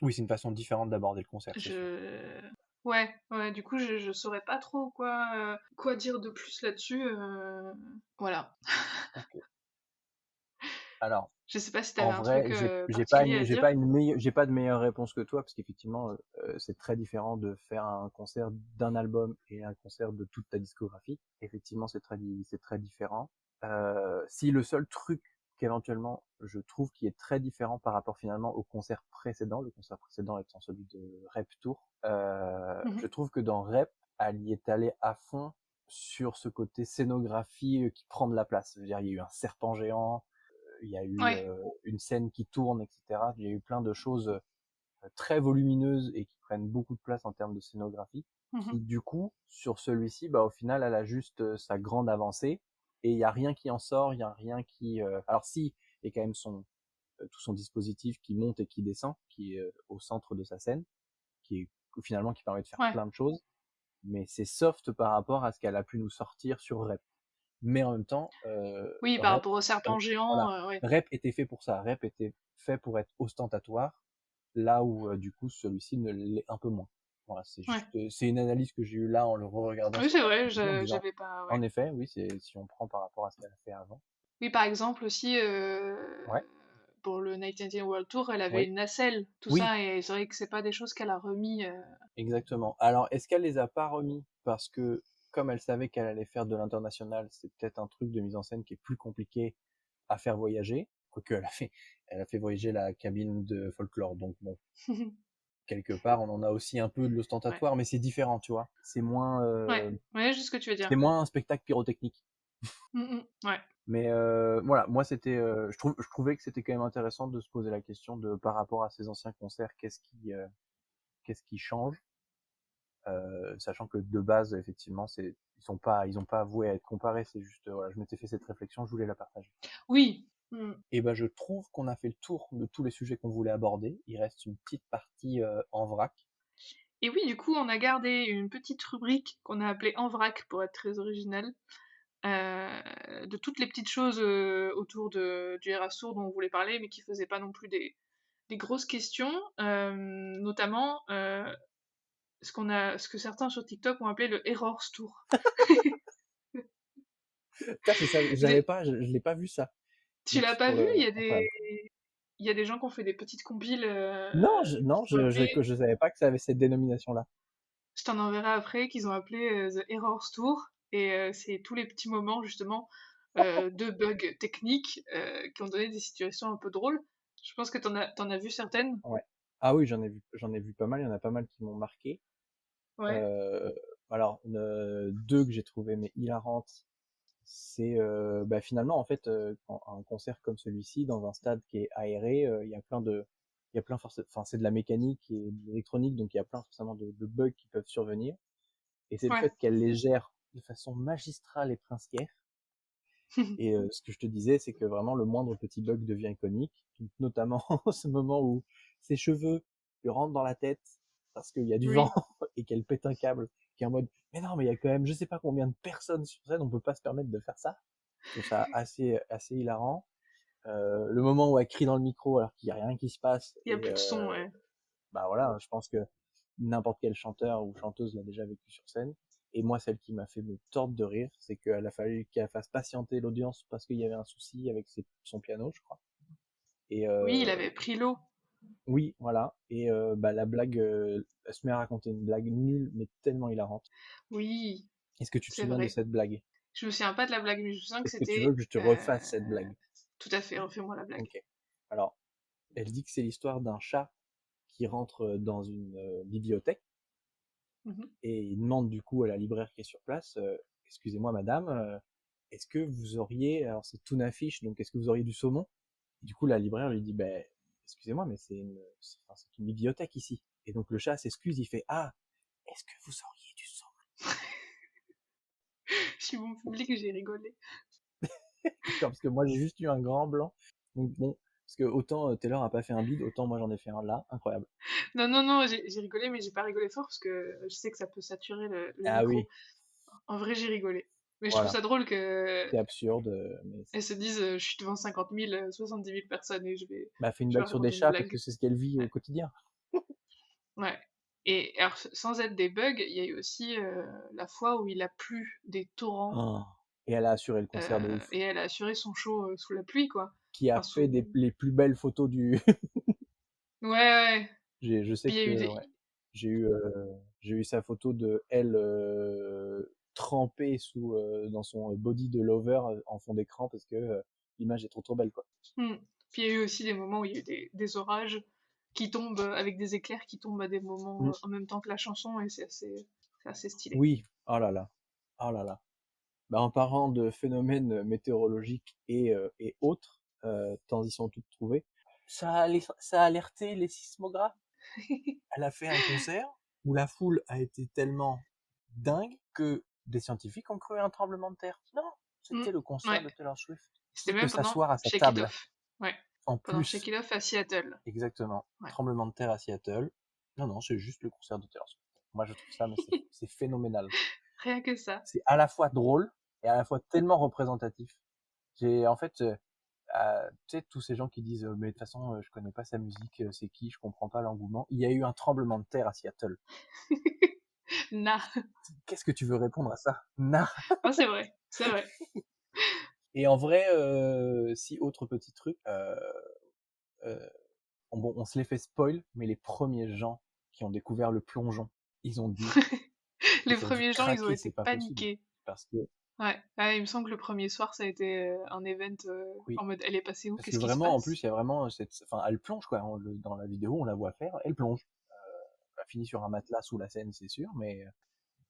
Oui, c'est une façon différente d'aborder le concert, c'est sûr. je... Ouais, ouais, du coup, je saurais pas trop quoi dire de plus là-dessus. Voilà. Ok. Alors, Je sais pas si En t'avais un truc vrai, particulier à dire. j'ai pas de meilleure réponse que toi parce qu'effectivement, c'est très différent de faire un concert d'un album et un concert de toute ta discographie. Effectivement, c'est très différent. Si le seul truc qu'éventuellement je trouve qui est très différent par rapport finalement au concert précédent, le concert précédent étant celui de Rep Tour, je Mhm. trouve que dans Rep, elle y est allée à fond sur ce côté scénographie qui prend de la place. Je veux dire, il y a eu un serpent géant, il y a eu Ouais. une scène qui tourne, etc. Il y a eu plein de choses très volumineuses et qui prennent beaucoup de place en termes de scénographie, Mhm. qui du coup, sur celui-ci, bah, au final, elle a juste sa grande avancée, et il y a rien qui en sort, il y a rien qui... Alors si, il y a quand même tout son dispositif qui monte et qui descend, qui est au centre de sa scène, qui est finalement qui permet de faire Ouais. plein de choses, mais c'est soft par rapport à ce qu'elle a pu nous sortir sur Rep. Mais en même temps, Oui, par Rep, rapport au serpent géant, voilà, ouais. Rep était fait pour ça. Rep était fait pour être ostentatoire, là où du coup celui-ci ne l'est un peu moins. Voilà, c'est Ouais. juste, c'est une analyse que j'ai eue là en le re-regardant Oui, sur c'est la vrai, vidéo en me disant, j'avais pas. Ouais. en effet, oui, c'est si on prend par rapport à ce qu'elle a fait avant. Oui, par exemple aussi, Ouais, pour le Nightingale World Tour, elle avait oui, une nacelle, tout oui, ça, et c'est vrai que c'est pas des choses qu'elle a remis. exactement. Alors, est-ce qu'elle les a pas remis parce que comme elle savait qu'elle allait faire de l'international, c'est peut-être un truc de mise en scène qui est plus compliqué à faire voyager, quoique elle a fait voyager la cabine de folklore, donc bon, quelque part, on en a aussi un peu de Ouais. l'ostentatoire, mais c'est différent, tu vois. Ouais. Ouais, je sais ce que tu veux dire. C'est moins un spectacle pyrotechnique. Ouais. Mais voilà, moi c'était, je trouvais que c'était quand même intéressant de se poser la question de par rapport à ces anciens concerts, qu'est-ce qui change, sachant que de base effectivement ils ont pas avoué à être comparés, c'est juste voilà, je m'étais fait cette réflexion, je voulais la partager. Oui. Et ben je trouve qu'on a fait le tour de tous les sujets qu'on voulait aborder. Il reste une petite partie en vrac. Et oui, du coup, on a gardé une petite rubrique qu'on a appelée En vrac pour être très original, de toutes les petites choses autour du Eras Tour dont on voulait parler, mais qui faisaient pas non plus des grosses questions, notamment ce que certains sur TikTok ont appelé le Errors Tour. Ça, j'avais Les- pas, je l'ai pas vu ça. Tu l'as Merci pas pour vu? le, incroyable. Il y a des gens qui ont fait des petites compiles Non, qu'ils ont appelé, je savais pas que ça avait cette dénomination-là. je t'en enverrai après, qu'ils ont appelé The Errors Tour, et c'est tous les petits moments justement de bugs techniques qui ont donné des situations un peu drôles. Je pense que t'en as vu certaines. Ouais. Ah oui, j'en ai vu pas mal. Il y en a pas mal qui m'ont marqué. Ouais, Euh, alors, deux que j'ai trouvé mais hilarantes, c'est bah, finalement en fait un concert comme celui-ci dans un stade qui est aéré, il y a plein enfin c'est de la mécanique et de l'électronique, donc il y a plein forcément de bugs qui peuvent survenir. Et c'est le ouais. fait qu'elle les gère de façon magistrale et princière. Et ce que je te disais, c'est que vraiment le moindre petit bug devient iconique, donc, notamment ce moment où ses cheveux lui rentrent dans la tête parce qu'il y a du vent Oui. et qu'elle pète un câble, qui est en mode mais non mais il y a quand même je sais pas combien de personnes sur scène, on peut pas se permettre de faire ça. Je trouve ça assez hilarant. Le moment où elle crie dans le micro alors qu'il y a rien qui se passe Il y a et plus de son, ouais. bah voilà, je pense que n'importe quel chanteur ou chanteuse l'a déjà vécu sur scène. Et moi, celle qui m'a fait me tordre de rire, c'est qu'elle a fallu qu'elle fasse patienter l'audience parce qu'il y avait un souci avec son piano, je crois. Et Oui, il avait pris l'eau. oui, voilà. Et bah, la blague, elle se met à raconter une blague nulle, mais tellement hilarante. Oui, Est-ce que tu te c'est souviens de vrai. cette blague? Je me souviens pas de la blague, mais je me souviens que Est-ce que tu veux c'était que je te refasse cette blague? tout à fait, refais-moi la blague. Ok. Alors, elle dit que c'est l'histoire d'un chat qui rentre dans une bibliothèque Mhm. et il demande du coup à la libraire qui est sur place, excusez-moi madame, est-ce que vous auriez, alors c'est tuna fish, donc est-ce que vous auriez du saumon? Et du coup la libraire lui dit, ben excusez-moi, mais enfin, c'est une bibliothèque ici. Et donc le chat s'excuse, il fait, ah, est-ce que vous auriez du saumon? Je suis bon public, j'ai rigolé. D'accord, parce que moi j'ai juste eu un grand blanc. Donc bon, parce que autant Taylor a pas fait un bide, autant moi j'en ai fait un là, incroyable. Non, non, non, j'ai rigolé, mais j'ai pas rigolé fort parce que je sais que ça peut saturer le Ah micro. oui, En vrai, j'ai rigolé. Mais je trouve voilà, ça drôle que c'est absurde, mais elles se disent je suis devant 50 000, 70 000 personnes et bah fait une je vais blague sur des raconter une chats parce que blague. c'est ce qu'elle vit au Ouais. quotidien. Ouais. Et alors, sans être des bugs, il y a eu aussi la fois où il a plu des torrents Oh. Et elle a assuré le concert de ouf. et elle a assuré son show sous la pluie, quoi. qui a Enfin, fait sous... les plus belles photos du. Ouais, ouais. Je sais Puis il y a eu que des... ouais, j'ai eu sa photo de elle trempée dans son body de lover en fond d'écran parce que l'image est trop belle quoi. Hmm. Puis il y a eu aussi des moments où il y a eu des orages qui tombent avec des éclairs qui tombent à des moments Mm. en même temps que la chanson et c'est assez stylé. Oui, oh là là, oh là là. Bah, en parlant de phénomènes météorologiques et autres, transition toute trouvée, ça a alerté les sismographes. Elle a fait un concert où la foule a été tellement dingue que des scientifiques ont cru à un tremblement de terre. Non, Hmm. c'était le concert Ouais. de Taylor Swift. C'était Qui peut même pendant s'asseoir à sa Shake It table Off. Ouais. en Pendant Shake plus? It Off à Seattle. Exactement. Ouais. Tremblement de terre à Seattle. Non, non, c'est juste le concert de Taylor Swift. Moi, je trouve ça, mais c'est phénoménal. Rien que ça. C'est à la fois drôle et à la fois tellement représentatif. En fait, tu sais, tous ces gens qui disent, mais de toute façon, je connais pas sa musique, c'est qui, je comprends pas l'engouement. Il y a eu un tremblement de terre à Seattle. Nah. Qu'est-ce que tu veux répondre à ça? Nah. Ah, c'est vrai. C'est vrai. Et en vrai, si autre petit truc, euh, bon, on se les fait spoil, mais les premiers gens qui ont découvert le plongeon, ils ont dû, Les ils ont dû premiers gens, ils ont craquer, été c'est pas possible. paniqués. Parce que, Ouais. Ouais, il me semble que le premier soir, ça a été un event oui. en mode elle est passée où? Parce que Qu'est-ce qui se vraiment, en plus, passe? il y a vraiment enfin, elle plonge, quoi. Dans la vidéo, on la voit faire, elle plonge. Elle finit sur un matelas sous la scène, c'est sûr, mais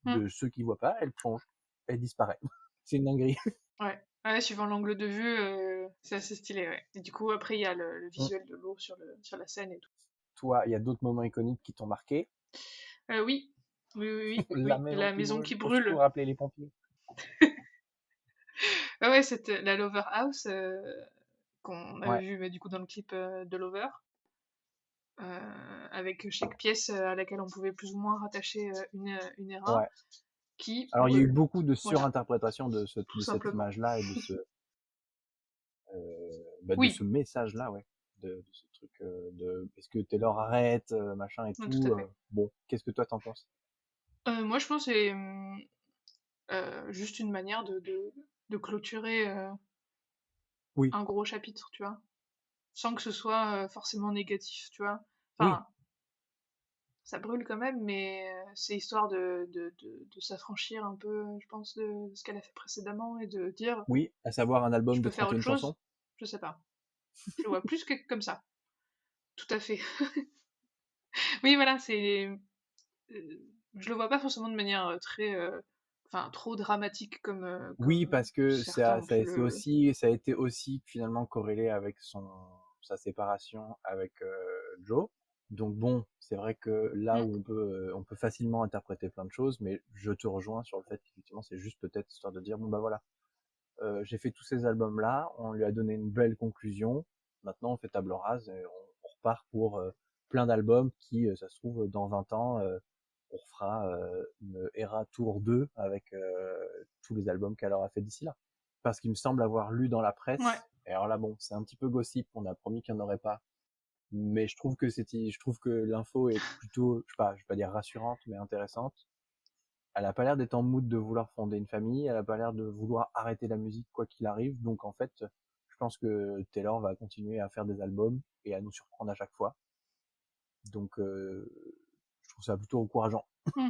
Hmm. de ceux qui voient pas, elle plonge. Elle disparaît. C'est une dinguerie. Ouais. Ouais, suivant l'angle de vue, c'est assez stylé, ouais. Et du coup, après, il y a le visuel de l'eau sur la scène et tout. Toi, il y a d'autres moments iconiques qui t'ont marqué. Oui. Oui, oui, oui, La oui. maison La qui maison brûle. qui Au secours, brûle. appelez les pompiers. Ah ouais, c'était la Lover House qu'on avait Ouais, vu du coup dans le clip de Lover, avec chaque pièce à laquelle on pouvait plus ou moins rattacher une ERA ouais. qui Alors, il y a eu brûle. beaucoup de Voilà, surinterprétation tout de cette simplement. image-là et de ce Oui, message-là, ouais. De ce truc de est-ce que Taylor arrête, machin et tout à tout. fait. Bon, qu'est-ce que toi t'en penses? Moi, je pense que c'est juste une manière de clôturer Oui, un gros chapitre, tu vois, sans que ce soit forcément négatif, tu vois. oui, Enfin, ça brûle quand même, mais c'est histoire de s'affranchir un peu, je pense, de ce qu'elle a fait précédemment et de dire, oui. À savoir un je album de peux faire autre 31 chansons. chose, je sais pas. Je le vois plus que comme ça. Tout à fait. Oui, voilà, je le vois pas forcément de manière très, enfin, trop dramatique Oui, comme parce que certains ont pu le. ça a été aussi finalement corrélé avec sa séparation avec Joe. Donc bon, c'est vrai que là Mm. où on peut facilement interpréter plein de choses, mais je te rejoins sur le fait qu'effectivement c'est juste peut-être histoire de dire bon bah voilà, j'ai fait tous ces albums là, on lui a donné une belle conclusion. Maintenant on fait table rase et on repart pour plein d'albums qui, ça se trouve dans 20 ans, on fera une Era Tour 2 avec tous les albums qu'elle aura fait d'ici là. Parce qu'il me semble avoir lu dans la Ouais. presse, et alors là bon, c'est un petit peu gossip, on a promis qu'il n'y en aurait pas, mais je trouve que l'info est plutôt, je vais pas dire rassurante, mais intéressante. Elle a pas l'air d'être en mood de vouloir fonder une famille, elle a pas l'air de vouloir arrêter la musique quoi qu'il arrive, donc en fait, je pense que Taylor va continuer à faire des albums et à nous surprendre à chaque fois. Donc je trouve ça plutôt encourageant. Mm.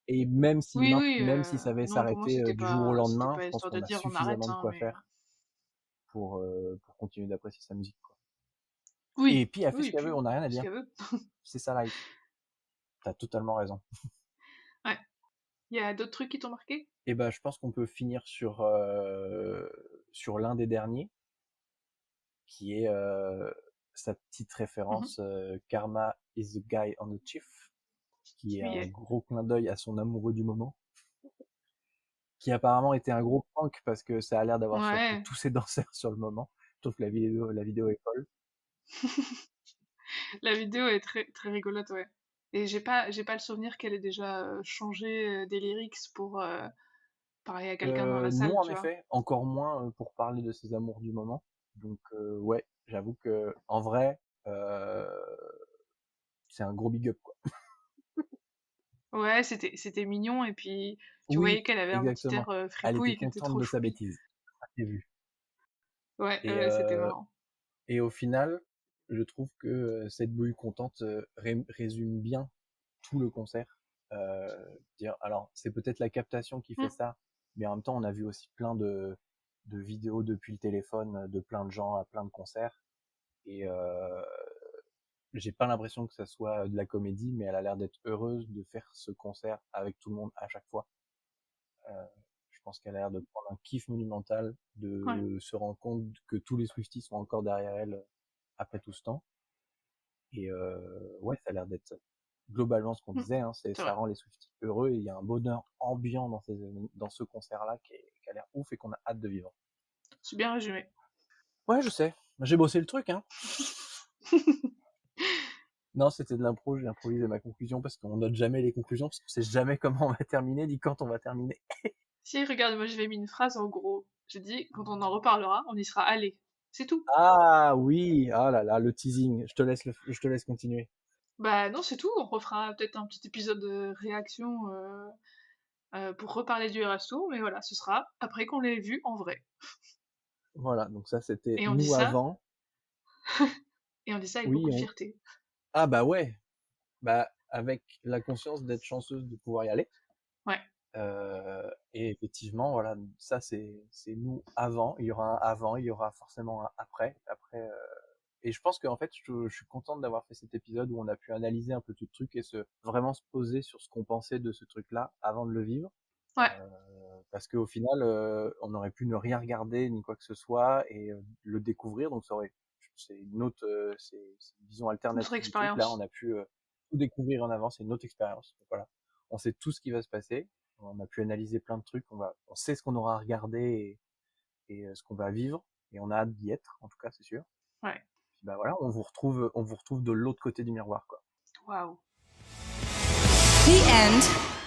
Et Oui, oui, même si ça avait non, pour moi, s'arrêter du jour au c'était lendemain, pas je pense histoire de qu'on a dire on arrête, suffisamment de hein, quoi mais. faire pour continuer d'apprécier sa musique, quoi. Et Oui, puis, elle fait ce oui, qu'elle veut, puis, on n'a rien à ce dire. qu'elle veut. C'est sa life. T'as totalement raison. Ouais. Il y a d'autres trucs qui t'ont marqué? Et ben, je pense qu'on peut finir sur l'un des derniers, qui est sa petite Mhm. référence Karma is the guy on the chief, qui est Oui, un gros clin d'œil à son amoureux du moment, qui apparemment était un gros prank parce que ça a l'air d'avoir surpris ouais. tous ses danseurs sur le moment. Je trouve que la vidéo est folle. La vidéo est très, très rigolote, ouais. Et j'ai pas le souvenir qu'elle ait déjà changé des lyrics pour parler à quelqu'un dans la Non, salle, en tu vois. effet, encore moins pour parler de ses amours du moment. Donc, ouais, j'avoue que en vrai, euh, c'est un gros big up, quoi. Ouais, c'était mignon, et puis tu Oui, voyais qu'elle avait un petit exactement. air Elle était fripouille qui était contente trop de sa choupi. bêtise. Ça, j'ai vu. Ouais, Et ouais, c'était marrant. Et au final, je trouve que cette bouille contente résume bien tout le concert. Alors, c'est peut-être la captation qui fait Mm. ça, mais en même temps, on a vu aussi plein de vidéos depuis le téléphone de plein de gens à plein de concerts. Et j'ai pas l'impression que ça soit de la comédie, mais elle a l'air d'être heureuse de faire ce concert avec tout le monde à chaque fois. Euh, je pense qu'elle a l'air de prendre un kiff monumental, Ouais. de se rendre compte que tous les Swifties sont encore derrière elle après tout ce temps. Et ouais, ça a l'air d'être globalement ce qu'on Mm. disait, hein, C'est ça vrai. rend les Swifties heureux et il y a un bonheur ambiant dans ce concert-là qui a l'air ouf et qu'on a hâte de vivre. C'est bien résumé. Ouais, je sais. J'ai bossé le truc, hein. Non, c'était de l'impro, j'ai improvisé ma conclusion parce qu'on note jamais les conclusions parce qu'on sait jamais comment on va terminer ni quand on va terminer. Si, regarde, moi j'avais mis une phrase en gros. J'ai dit, quand on en reparlera, on y sera allé. C'est tout. Ah oui, ah là là, le teasing. Je te laisse continuer. Bah non, c'est tout. On refera peut-être un petit épisode de réaction pour reparler du Erasto, mais voilà, ce sera après qu'on l'ait vu en vrai. Voilà, donc ça c'était Et on dit nous ça, avant. et on dit ça avec Oui, beaucoup de fierté. ah bah ouais, bah avec la conscience d'être chanceuse de pouvoir y aller. Ouais, Et effectivement, voilà, ça c'est nous avant. Il y aura un avant, il y aura forcément un après. Et je pense qu'en fait, je suis contente d'avoir fait cet épisode où on a pu analyser un peu tout le truc et vraiment se poser sur ce qu'on pensait de ce truc-là avant de le vivre. ouais. Parce qu'au final, on aurait pu ne rien regarder ni quoi que ce soit et le découvrir. Donc c'est c'est une vision Notre alternative du truc. Là, on expérience. a pu tout découvrir en avance. C'est une autre expérience. Donc voilà, on sait tout ce qui va se passer. On a pu analyser plein de trucs. On sait ce qu'on aura à regarder et ce qu'on va vivre. Et on a hâte d'y être. En tout cas, c'est sûr. Ouais. Puis bah voilà, on vous retrouve de l'autre côté du miroir, quoi. Waouh. The end.